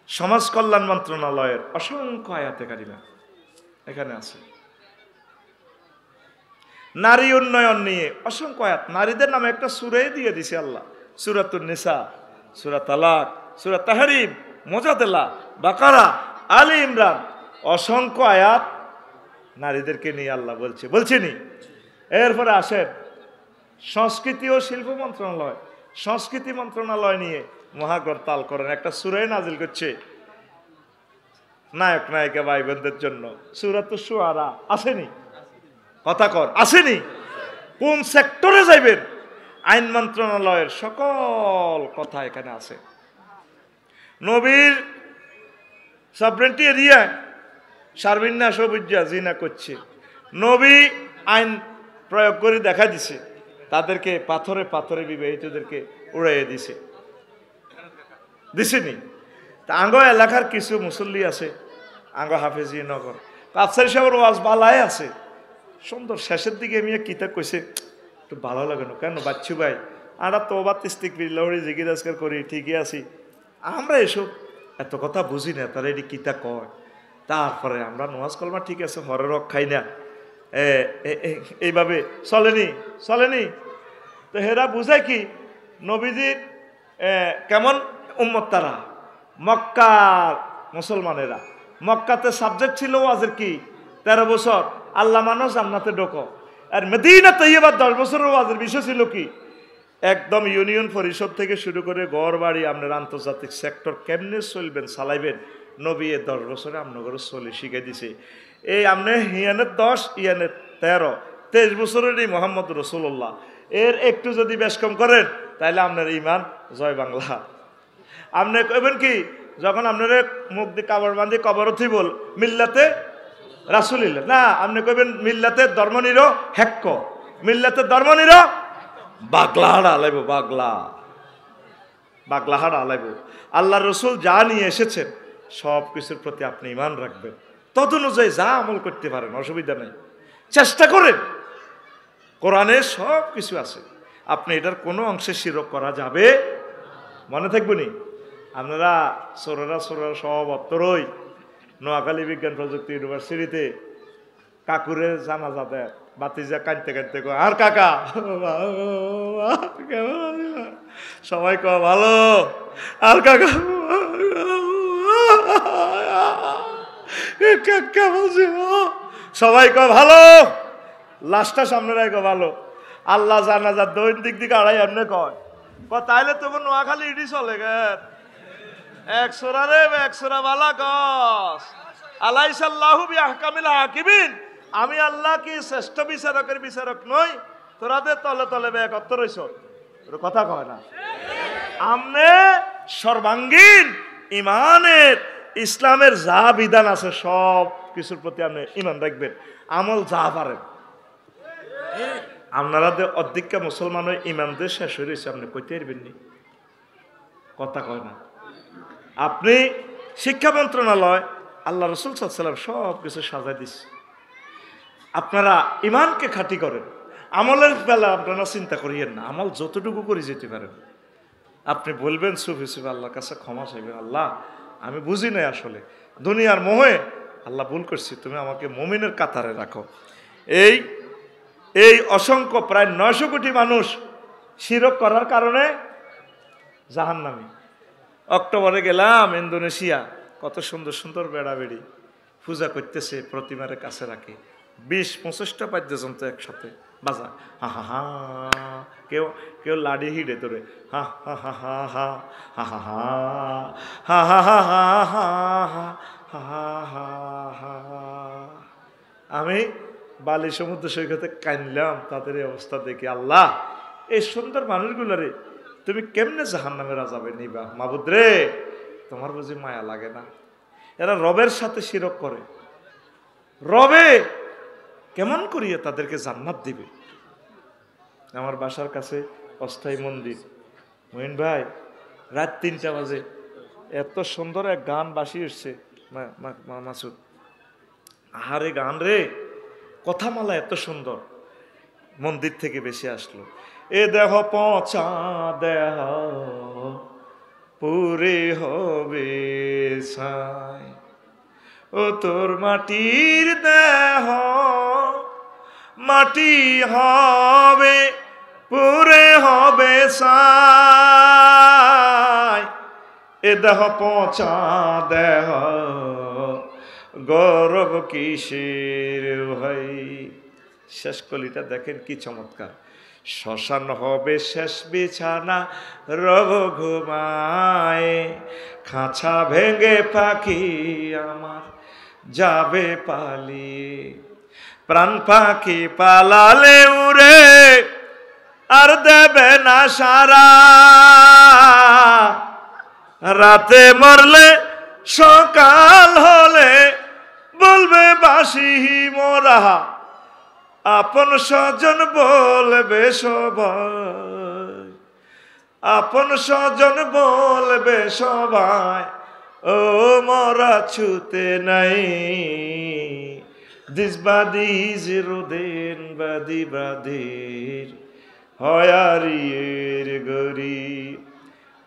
সমাজ কল্যাণ মন্ত্রণালয়ের অসংখ্য আয়াতে কারিমা এখানে আছে। নারী উন্নয়ন নিয়ে অসংখ্য আয়াত, নারীদের নামে একটা সূরা দিয়ে দিছে আল্লাহ, সূরাতুন নিসা, সূরা তালাক, সূরা তাহরিম, মুজাদালা, বাকারা, আলী ইমরান, অসংখ্য আয়াত নারীদেরকে নিয়ে আল্লাহ বলছেনি। এরপরে আসেন সংস্কৃতি ও শিল্প মন্ত্রণালয়, সংস্কৃতি মন্ত্রণালয় নিয়ে মহাগরতাল করেন, একটা সূরা নাজিল করছে নায়ক নায়িকা ভাই বোনদের জন্য, সূরাতুশ শুআরা আসেনি, কথা কর আসেনি। কোন সেক্টরে যাইবেন, আইন মন্ত্রণালয়ের সকল কথা এখানে আছে। নবীর সাবরেন্টি এরিয়া সারবিন্যা সবুজা জিনা করছে, নবী আইন প্রয়োগ করে দেখা দিছে, তাদেরকে পাথরে পাথরে বিবাহিতদেরকে উড়াইয়ে দিছেনি। তা আঙ্গ এলাকার কিছু মুসল্লি আছে, আঙ্গ হাফেজি নগর আফসারি সাহেবের ওয়াজ বালায় আছে সুন্দর, শেষের দিকে আমি কিতাব কইছে একটু ভালো লাগে না, কেন বাচ্চু ভাই আমরা তো ওবার তিস্তিক বিল্লাহরি জিজ্ঞাসা করি, ঠিকই আছি, আমরা এসব এত কথা বুঝি না, তারা এটি কিতা কয়। তারপরে আমরা নোয়াজ কলমা ঠিক আছে, হরের রক খাই না, এইভাবে চলেনি। তো হেরা বুঝায় কি নবীজির কেমন উম্মত, তারা মক্কার মুসলমানেরা, মক্কাতে সাবজেক্ট ছিল ওয়াজের কি 13 বছর আল্লাহ মানুষ জান্নাতে ঢোকো, আর মদিনা তৈয়বা 10 বছরের ওয়াজের বিষয় ছিল কি একদম ইউনিয়ন পরিষদ থেকে শুরু করে ঘর বাড়ি আপনার আন্তর্জাতিক সেক্টর কেমনে চলবেন চালাইবেন, নবী 10 বছরে আপনার চলে শিখে দিছে। এই আপনি হিয়ানের 10 ইয়ানের 13 23 বছরের এই মোহাম্মদ রসুল্লাহ, এর একটু যদি বেশ কম করেন তাহলে আপনার ইমান জয় বাংলা। আপনি কইবেন কি যখন আপনার মুখ দিয়ে কাবর বান্ধি কবর বল মিল্লাতে রাসূলিল্লাহ, না আপনি কইবেন মিল্লাতে ধর্মনির হেক্ক, মিল্লাতে ধর্মনির বাগলাহাড় আলাইব, বাগলাহাড় আলাইব। আল্লাহ রসুল যা নিয়ে এসেছেন সব কিছুর প্রতি আপনি ইমান রাখবেন, তদ অনুযায়ী যা আমল করতে পারেন, অসুবিধা নেই, চেষ্টা করেন। কোরআনে সব কিছু আছে, আপনি এটার কোনো অংশে শিরক করা যাবে, মনে থাকবেনি। আপনারা সোরেরা সব অত্তরই নোয়াখালী বিজ্ঞান প্রযুক্তি ইউনিভার্সিটিতে কাকুরে জানাজা দেয়, বাতিজা কাঁদতে কাঁদতে কয় আর কাকা সবাই কয় ভালো, আর কাকা সবাই কয় ভালো, লাস্টটা সামনে রাখো ভালো। আল্লাহ জানাজা দৈনিক দিকে আড়াই এমনি কয় তাইলে তোমার নোয়াখালী ইডি চলে গেল 100 বালা গস আলাইসাল্লাহু বিআহকামিল হাকিমিন, আমি আল্লাহ কি শ্রেষ্ঠ বিচারকের বিচারক নই, তোরাদের তলে তলে একত্র রইছ, কথা কয় না। আমনে সর্বাঙ্গীন ইমানের ইসলামের যা বিধান আছে সব কিছুর প্রতি আপনি ইমান রাখবেন, আমল যা পারেন। আপনারা অধিকা মুসলমান ইমানদের শেষ হয়ে রয়েছে, আপনি কইতে পারবেননি, কথা কয় না। আপনি শিক্ষা মন্ত্রণালয় আল্লাহ রসুল সাল্লাল্লাহু আলাইহি ওয়াসাল্লাম সব কিছু সাজাই দিচ্ছে, আপনারা ইমানকে খাঁটি করেন, আমলের বেলা আপনারা চিন্তা করিয়েন না, আমল যতটুকু করে যেতে পারেন। আপনি বলবেন সুফি আল্লাহর কাছে ক্ষমা চাইবেন, আল্লাহ আমি বুঝি নাই, আসলে দুনিয়ার মোহে আল্লাহ ভুল করছি, তুমি আমাকে মুমিনের কাতারে রাখো। এই অসংখ্য প্রায় 900 কোটি মানুষ শিরক করার কারণে জাহান্নামী। অক্টোবরে গেলাম ইন্দোনেশিয়া, কত সুন্দর সুন্দর বেড়াবেড়ি পূজা করতেছে, প্রতিমার কাছে রাখে 20-25টা বাদ্যযন্ত্র একসাথে বাজা, হা হা হা, কেউ কেউ লাডি হিড়ে ধরে হা হা হা হা হা হা হা হা হা হা হা হা হা হা হা। আমি বালি সমুদ্র সৈকতে কানলাম তাদের এই অবস্থা দেখে। আল্লাহ, এই সুন্দর মানুষগুলোরে তুমি কেমনে জাহান্নামের আযাবে নিবা মাবুদ রে, তোমার বুঝি মায়া লাগে না? এরা রবের সাথে শিরক করে, রবে কেমন করিয়ে তাদেরকে জান্নাত দিবে? আমার বাসার কাছে অস্থায়ী মন্দির। মহিন ভাই, রাত 3টা বাজে এত সুন্দর এক গান বাসি এসছে মাসুদ, আহারে গান রে, কথামালা এত সুন্দর, মন্দির থেকে বেশি আসলো। এ দেহ পচা দেহ পুরে হবে ছাই, ও তোর মাটির দেহ মাটি হবে পুরে হবে ছাই, এ দেহ পচা দেহ গৌরব কিসের ভাই। শেষ কলিটা দেখেন কি চমৎকার। শ্মশান হবে শেষ বিছানা রব ঘুমায়, খাঁচা ভেঙে পাখি আমার যাবে পালিয়ে, প্রাণ পাখি পালালে উড়ে আর দেবে না সারা, রাতে মরলে সকাল হলে বলবে বাসি মোরা, আপন স্বজন বলবে সবাই, আপন স্বজন বলবে সবাই, ও মরা ছুতে নাই। This body is রোদেন বাদি বাদের হয়ারিয়ের গরি,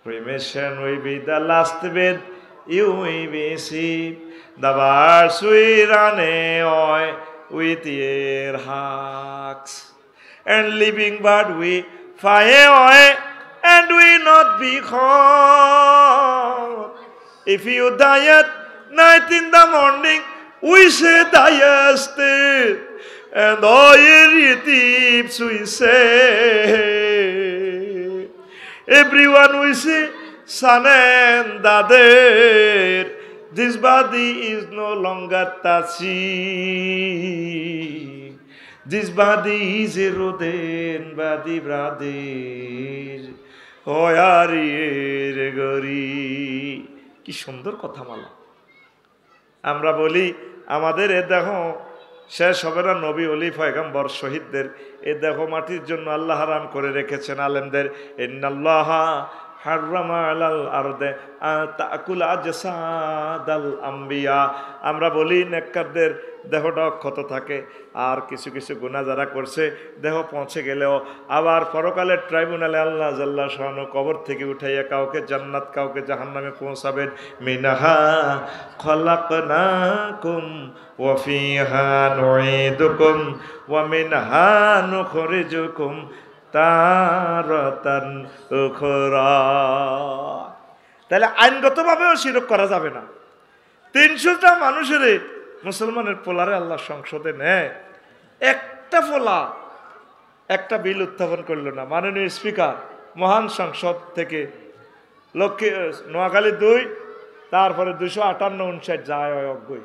Cremation will be the last bed you will receive. The birds will run away with your hugs, and living bird will fly away and will not be caught. If you die at night in the morning, we say die still, and all your relatives we say. Everyone will say, son and daughter, this body is no longer touching. This body is a roden body brother. হয়ারির গরি। কি সুন্দর কথা মালা। আমরা বলি আমাদের এ দেহ শেষ হবে না, নবী ওলি পয়গম্বর শহীদদের এ দেহ মাটির জন্য আল্লাহ হারাম করে রেখেছেন আলেমদের। ইন্নাল্লাহা হাররামা আলাল আরদে তাকুল আজসাদাল আম্বিয়া। আমরা বলি নেককারদের দেহটা অক্ষত থাকে, আর কিছু কিছু গুনাহ যারা করছে দেহ পৌঁছে গেলেও আবার পরকালের ট্রাইব্যুনালে আল্লাহ জাল্লা শানু কবর থেকে উঠাইয়া কাউকে জান্নাত কাউকে জাহান্নামে পৌঁছাবেন। মিনহা খলাকনাকুম ওয়া ফিহা নুঈদুকুম ওয়া মিনহা নুখরিজুকুম তারাতান উখরা। তাহলে আইনগতভাবেও শিরক করা যাবে না। 300টা মানুষের মুসলমানের পোলারে আল্লাহ সংসদে নেয়, একটা পোলা একটা বিল উত্থাপন করল না। মাননীয় স্পিকার মহান সংসদ থেকে নোয়াখালী 2, তারপরে 258-59 যায় অজ্ঞই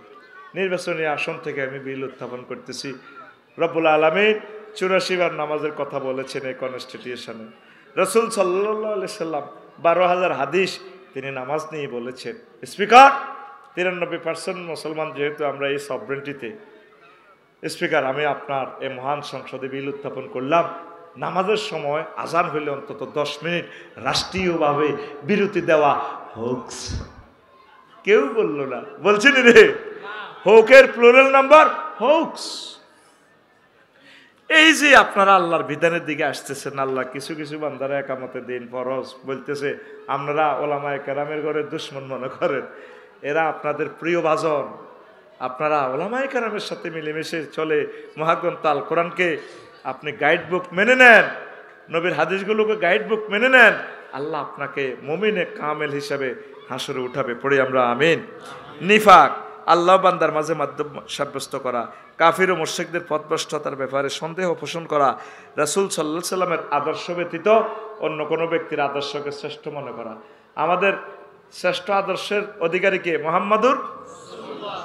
নির্বাচনী আসন থেকে আমি বিল উত্থাপন করতেছি। রব্বুল আলামিন 84 বার নামাজের কথা বলেছেন এই কনস্টিটিউশনে। রাসূল সাল্লাল্লাহু আলাইহি সাল্লাম 12,000 হাদিস তিনি নামাজ নিয়ে বলেছেন। স্পিকার 93% মুসলমান যেহেতু আমরা এই সভরেন্টিতে, স্পিকার আমি আপনার এই মহান সংসদে বিল উত্থাপন করলাম, নামাজের সময় আজান হইলে অন্তত 10 মিনিট রাষ্ট্রীয়ভাবে বিরতি দেওয়া হোক। কেউ বলল না, বলছেন রে হোকের প্লুরাল নাম্বার হোকস। এই যে আপনারা আল্লাহর বিধানের দিকে আসতেছেন, আল্লাহ কিছু কিছু বান্দারা একামতে দিন ফরজ বলতেছে, আপনারা ওলামায়ে কেরামের ঘরে দুশ্মন মনে করেন, এরা আপনাদের প্রিয় ভাজন। আপনারা ওলামায়ে কেরামের সাথে মিলেমিশে চলে মহাগ্রন্থ আল কোরআনকে আপনি গাইড বুক মেনে নেন, নবীর হাদিসগুলোকে গাইড বুক মেনে নেন, আল্লাহ আপনাকে মুমিনে কামেল হিসাবে হাসরে উঠাবে। পড়ি আমরা আমিন। নিফাক আল্লাহ বান্দার মাঝে মাধ্যম সাব্যস্ত করা, কাফির ও মুশরিকদের পথভ্রষ্টতার ব্যাপারে সন্দেহ পোষণ করা, রাসূল সাল্লাল্লাহু আলাইহি সাল্লামের আদর্শ ব্যতীত অন্য কোনো ব্যক্তির আদর্শকে শ্রেষ্ঠ মনে করা। আমাদের শ্রেষ্ঠ আদর্শের অধিকারী কে? মুহাম্মাদুর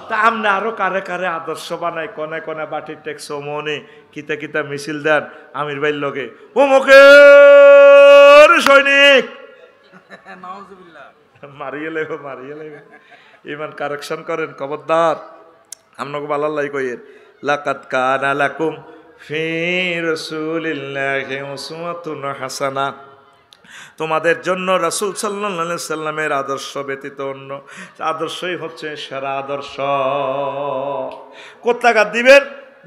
তা আমরা আরো কারে কারে আদর্শ বানাই, কনে কনে বাটির ট্যাক্স মনে কিতা কিতা মিছিল দেন আমির ভাইয়ের লগে, অমুকের সৈনিক মারিয়ে লেবে মারিয়ে লেবে। ইমান কারেকশন করেন, খবরদার। আপনাকে ভালো কইয়ের লাকাদ কানা লাকুম ফি রাসূলিল্লাহি উসওয়াতুন হাসানা। তোমাদের জন্য রাসূল সাল্লাল্লাহু আলাইহি সাল্লামের আদর্শ ব্যতীত অন্য আদর্শই হচ্ছে সেরা আদর্শ। কোথাকার দিবেন?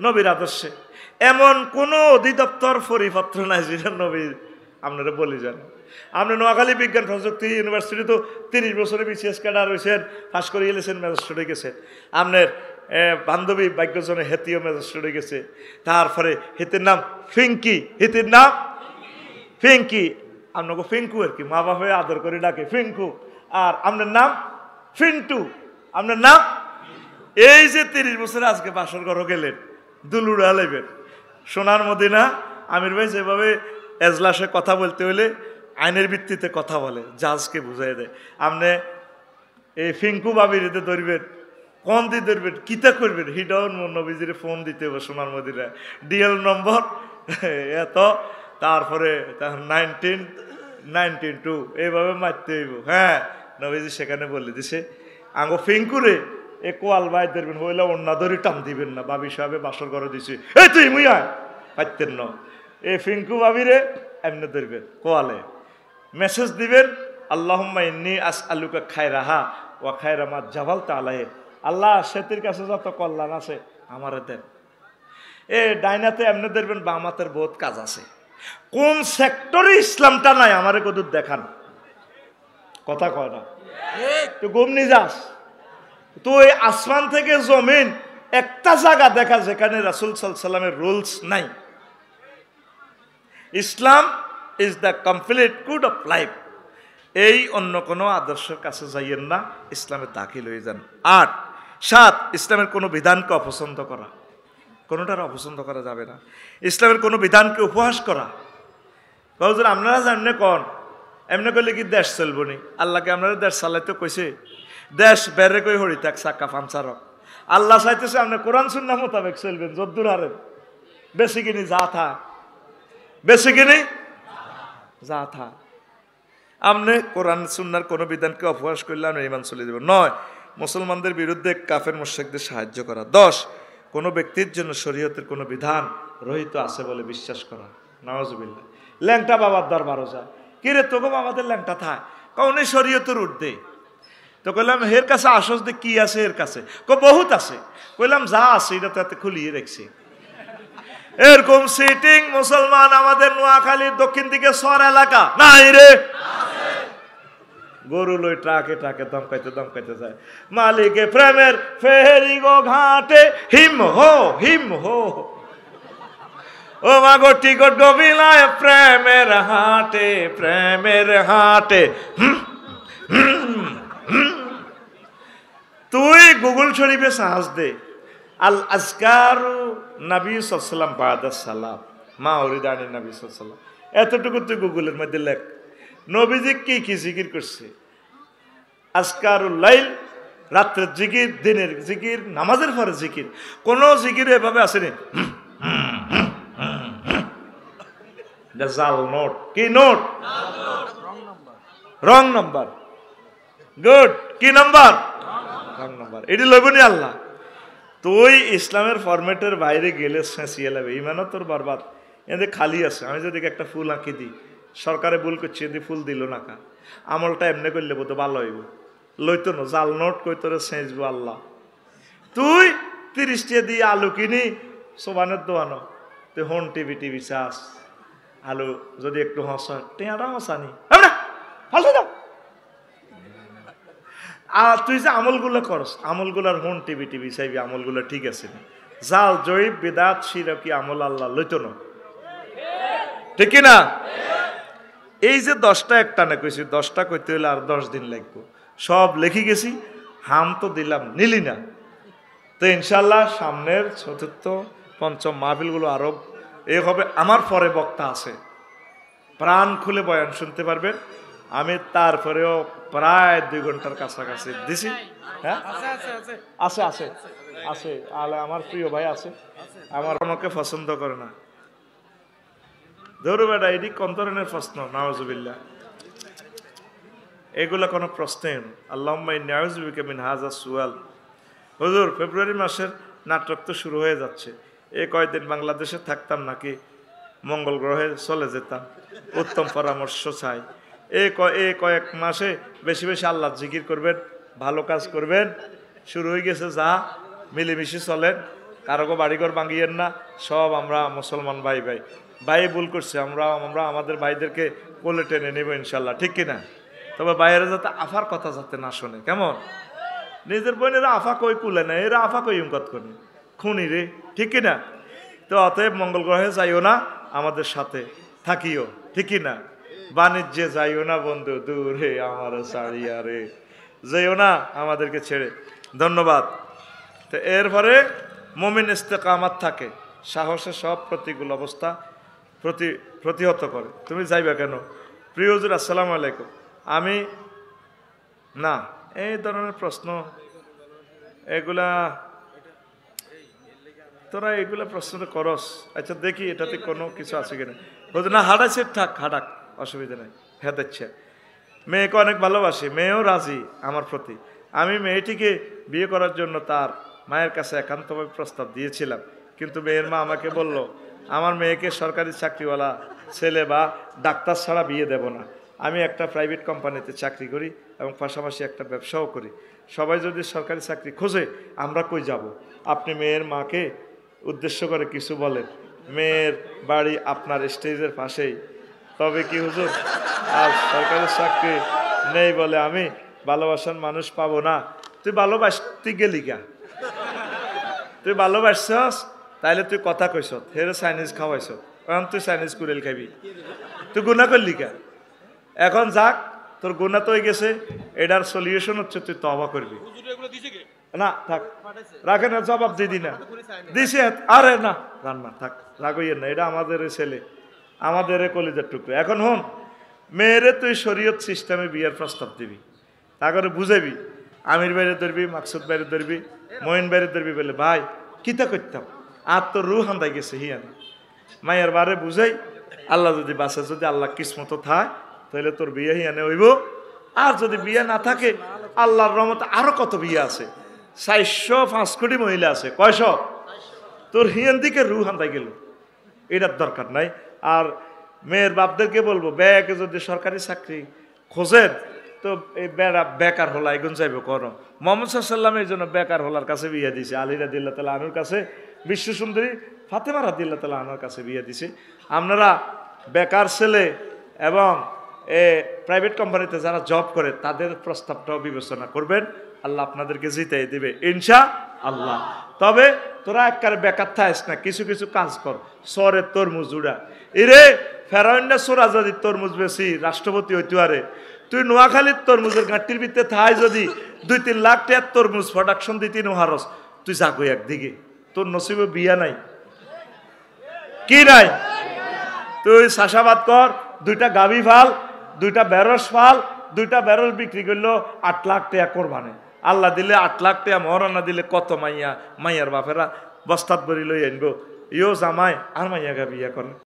নবীর আদর্শে। এমন কোনো অধিদপ্তর পরিপত্র নাই যেটা নবীর আপনারা বলি যান। আপনি নোয়াখালী বিজ্ঞান প্রযুক্তি ইউনিভার্সিটি তো 30 বছরে বিসিএস ক্যাডার হয়েছেন, পাশ করে গেছেন, ম্যাজিস্ট্রেট হয়ে গেছে। আপনার বান্ধবী ভাগ্যজনে হেতিও ম্যাজিস্ট্রেট হয়ে গেছে। তারপরে হেতির নাম ফিঙ্কি, হেতির নাম ফিঙ্কি, আপনাকে ফিঙ্কু আর কি, মা বাপে আদর করে ডাকে ফিঙ্কু। আর আপনার নাম ফিন্টু, আপনার নাম। এই যে 30 বছরে আজকে বাসর ঘর গেলেন, দুলুড়া লেবেন সোনার মদিনা। আমির ভাই যেভাবে এজলাসে কথা বলতে হলে আইনের ভিত্তিতে কথা বলে, জাজকে বুঝাই দেয়। আপনি এই ফিঙ্কু বাবিরিতে ধরবেন, কোন দিয়ে ধরবেন, কিতা করবেন, হিডন নবীজির ফোন দিতে হবে সোনার মদিনা, ডিএল নম্বর এত, তারপরে 1992 এইভাবে মারতে হইব। হ্যাঁ, নবীজি সেখানে বলে দিছে আঙ্গো ফিঙ্কুরে এ কোয়াল ভাই ধরবেন, হইলে অন্য ধরি টান দিবেন না, বাবি সাহেবে বাসর করে দিছে, এই তুই মুই আয় পাইতেন না। এই ফিঙ্কু বাবিরে এমনি ধরবেন, কোয়ালে মেসেজ দিবেন, আল্লাহুম্মা ইন্নী আসআলুকা খায়রাহা ওয়া খায়রা মা জাবালতা আলাইহি। আল্লাহ সেতির কাছে যত কল্যাণ আছে আমারে দেন। এ ডাইনাতে এমনি ধরবেন, বামাতের বহুত কাজ আছে। কোন সেক্টরে ইসলামটা নাই আমারে কদুর দেখান, কথা কয় না তো গমনি যাস তো। এই আসমান থেকে জমিন একটা জায়গা দেখা যেখানে রাসূল সাল্লাল্লাহু আলাইহি সাল্লামের রুলস নাই। Islam is the complete code of life. এই অন্য কোনো আদর্শের কাছে যাইয়েন না, ইসলামে দাখিল হয়ে যান। 8, 7 ইসলামের কোনো বিধানকে অপছন্দ করা, কোনোটার অপছন্দ করা যাবে না। ইসলামের কোনো বিধানকে উপহাস করা, হুজুর আপনারা জানেন কোন এমনি করলে কি দেশ চলবো নি? আল্লাহকে আপনারা দেশ চালাইতে কইছে, দেশ বেড়ে কই হরি থাক চাক্কা পাঞ্চার। আল্লাহ চাইতেছে আপনি কোরআন সুন্নাহ মোতাবেক চলবেন, যদ্দুর হারেন বেশি কিনি যা থা, বেশি কিনি যা থা। আপনি কোরআন সুন্নার কোনো বিধানকে অপহাস করলে আপনি ইমান চলে যাবেন। 9 মুসলমানদের বিরুদ্ধে কাফের মুশরিকদের সাহায্য করা। 10 কোনো ব্যক্তির জন্য শরীয়তের কোনো বিধান রহিত আছে বলে বিশ্বাস করা। নাউজুবিল্লাহ। ল্যাংটা বাবার দরবারও যায়, কিরে তোকে আমাদের ল্যাংটা থাক, কৌন শরীয়তের উর্ধে। তো কইলাম এর কাছে আসস দে, কি আছে এর কাছে? বহুত আছে। কইলাম যা আছে এটা তো এতে খুলিয়ে রেখছি। এরকম সিটিং মুসলমান আমাদের নোয়াখালীর দক্ষিণ দিকে সর এলাকা নাই রে, গরু লই ট্রাকে ট্রাকে দমকাইতে দমকাইতে যায়। মালিকে প্রেমের ফেরি গো ঘাটে হিম হো হিম হো, ও মাগো টিকট গো বিলায় প্রেমের হাটে প্রেমের হাটে। তুই গুগল শরীফে সাহস দে, আল আজকার নবী সাল্লাল্লাহু বাদা সালাম মা ওরিদানি নবী সাল্লাল্লাহু, এতটুকু তুই গুগলের মধ্যে লেখ নবীজি কি কি জিকির করছে। আজকারুল লাইল, রাত্রের জিকির, দিনের জিকির, নামাজের পরে জিকির। কোন জিকির এভাবে আসেনি। জাল নোট, কি নোট? Wrong number. গুড, কি নাম্বার? Wrong number. এটি লইবনি আল্লাহ। তুই ইসলামের ফরম্যাটের বাইরে গেলে শেষিয়ে লাগবে, ইমানও তোর বরবাদ। এদের খালি আছে। আমি যদি একটা ফুল আঁকি দিই, সরকারে ভুল করছে, এদি ফুল দিল না কা, আমলটা এমনি করলে বোধ ভালো হইব। লইতো না, জাল নোট কই তোরে সেঁচবো আল্লাহ। তুই 30 দিয়ে আলু কিনি সোবানের দোয়ানো, তুই হন টিভি টিভি চাস, আলু যদি একটু হসা টেঁয়াটা হসানি ফালতু দাও। আর তুই যে আমলগুলো করস, আমলগুলার হন টিভি টিভি চাইবি, আমলগুলো ঠিক আছে না। জাল জয়ীব বেদাত শিরকি আমল আল্লাহ লইতো না, ঠিক না? এই যে 10টা একটা না কইছি, 10টা কইতে হইলে আর 10 দিন লাগবে। সব লিখে গেছি, হাম তো দিলাম, নিলি না। তো ইনশাল্লাহ সামনের 4র্থ 5ম মাহফিলগুলো আরো এ হবে। আমার পরে বক্তা আছে, প্রাণ খুলে বয়ান শুনতে পারবেন। আমি তারপরেও প্রায় 2 ঘন্টার কাছাকাছি দিছি। হ্যাঁ আছে আছে আছে আলে আমার প্রিয় ভাই আছে, আমার আমাকে পছন্দ করে না। ধরু বেটা এটি কোন ধরনের প্রশ্ন? নাউজুবিল্লাহ, এগুলো কোনো প্রশ্নই না। আল্লাহুম্মা ইন্নী আউযু বিকা মিন হাযা সুয়াল। হুজুর, ফেব্রুয়ারি মাসের নাটক তো শুরু হয়ে যাচ্ছে, এই কয়দিন বাংলাদেশে থাকতাম নাকি মঙ্গল গ্রহে চলে যেতাম? উত্তম পরামর্শ চাই। এই কয়েক মাসে বেশি বেশি আল্লাহ জিকির করবেন, ভালো কাজ করবেন। শুরু হয়ে গেছে, যা মিলেমিশে চলেন, কারোকে বাড়িঘর ভাঙিয়েন না। সব আমরা মুসলমান ভাই ভাই ভাই ভুল করছে, আমরা আমাদের ভাইদেরকে কোলে টেনে নেব ইনশাল্লাহ, ঠিক কিনা? তবে বাইরে যাতে আফার কথা যাতে না শোনে, কেমন? নিজের বোনেরা আফা কই কুলে না, এরা আফা কই ইঙ্কত করে খুনি রে, ঠিক কিনা? তো অতএব মঙ্গল গ্রহে যাইও না, আমাদের সাথে থাকিও, ঠিক কিনা? বাণিজ্যে যাইও না বন্ধু, দূরে আমার ছাড়িয়া রে, যাইও না আমাদেরকে ছেড়ে। ধন্যবাদ। তো এরপরে মুমিন ইস্তেকামাত থাকে, সাহসে সব প্রতিকূল অবস্থা প্রতিহত করে। তুমি যাইবা কেন? প্রিয় হুজুর আসসালামু আলাইকুম, আমি না এই ধরনের প্রশ্ন এগুলা তোরা এগুলা প্রশ্নটা করস। আচ্ছা দেখি এটাতে কোনো কিছু আছে কিনা। হুজুর না হাঁটাইছে, থাক হাঁটাক, অসুবিধা নেই। হ্যাঁ দিচ্ছে, মেয়েকে অনেক ভালোবাসি, মেয়েও রাজি আমার প্রতি। আমি মেয়েটিকে বিয়ে করার জন্য তার মায়ের কাছে একান্তভাবে প্রস্তাব দিয়েছিলাম, কিন্তু মেয়ের মা আমাকে বলল, আমার মেয়েকে সরকারি চাকরিওয়ালা ছেলে বা ডাক্তার ছাড়া বিয়ে দেব না। আমি একটা প্রাইভেট কোম্পানিতে চাকরি করি এবং পাশাপাশি একটা ব্যবসাও করি। সবাই যদি সরকারি চাকরি খোঁজে, আমরা কই যাব? আপনি মেয়ের মাকে উদ্দেশ্য করে কিছু বলেন। মেয়ের বাড়ি আপনার স্টেজের পাশেই। তবে কি হুজুর, আর সরকারি চাকরি নেই বলে আমি ভালোবাসার মানুষ পাবো না? তুই ভালোবাসতে গেলি গা? তুই ভালোবাসছস তাইলে তুই কথা কইস, হেরে চাইনিজ খাওয়াইছ, কারণ তুই চাইনিজ কুড়েল খাবি, তুই গুণা করলি কা? এখন যাক, তোর গুণা তো হয়ে গেছে, এটার সলিউশন হচ্ছে তুই তওবা করবি। না থাক, রাখে না, জবাব দিদি না দিছে। আরে না রান্না থাক, রাগইয়ের না, এটা আমাদের ছেলে, আমাদের কলিজার টুকরো। এখন হন, মেয়েরে তুই শরীয়ত সিস্টেমে বিয়ের প্রস্তাব দিবি, তা করে বুঝাবি। আমির বাইরে ধরবি, মাকসুদ বাইরে ধরবি, মহিন বাইরে ধরবি, বলে ভাই কিতা করতাম, আর তোর রু হান্দাই গেছে হিয়ান। মায়ের বারে বুঝাই, আল্লাহ যদি বাসে, যদি আল্লাহ কিসমত থায় তাহলে তোর বিয়ে হিয়ানে হইব। আর যদি বিয়ে না থাকে, আল্লাহর রহমতে আরো কত বিয়ে আছে, 405 কোটি মহিলা আছে। কয়শ? তোর হিয়ান দিকে রু হান্দাই গেল, এটার দরকার নাই। আর মেয়ের বাপদেরকে বলবো, ব্যাকে যদি সরকারি চাকরি খোঁজেন তো এই বেকার হলা এগুন যাইব করো। মোহাম্মদ সাল্লাম এই জন্য বেকার হলার কাছে বিয়ে দিছে, আলী রাদিয়াল্লাহু তাআলা আনহুর কাছে, বিশ্ব সুন্দরী ফাতেমা রাদিয়াল্লাহু তাআলা আনহার কাছে বিয়ে দিছে। আপনারা বেকার ছেলে এবং প্রাইভেট কোম্পানিতে যারা জব করে তাদের প্রস্তাবটাও বিবেচনা করবেন, আল্লাহ আপনাদেরকে জিতাই দিবে ইনশাআল্লাহ। তবে তোরা একবারে বেকার থাইস না, কিছু কিছু কাজ কর। সরের তরমুজ উড়া, এরে ফেরাউন্না সোরা যদি তরমুজ বেশি রাষ্ট্রপতি হইতে পারে, তুই নোয়াখালীর তরমুজের ঘাটতির ভিতরে থাই যদি 2-3 লাখ টাকার তরমুজ প্রোডাকশন দিতে নোহারস, তুই যাগো একদিকে, তোর নসিবে বিয়া নাই কি নাই? তুই চাষাবাদ কর, 2টা গাভী ফাল, 2টা বেরস ফাল, 2টা বেরস বিক্রি করলো 8 লাখ টাকা করবানে। আল্লাহ দিলে 8 লাখ টাকা, মহারণা দিলে কত মাইয়ার বাপেরা বস্তাত ভরি লই আনবো। ইও জামাই আর মাইয়া গা বিয়া করেন।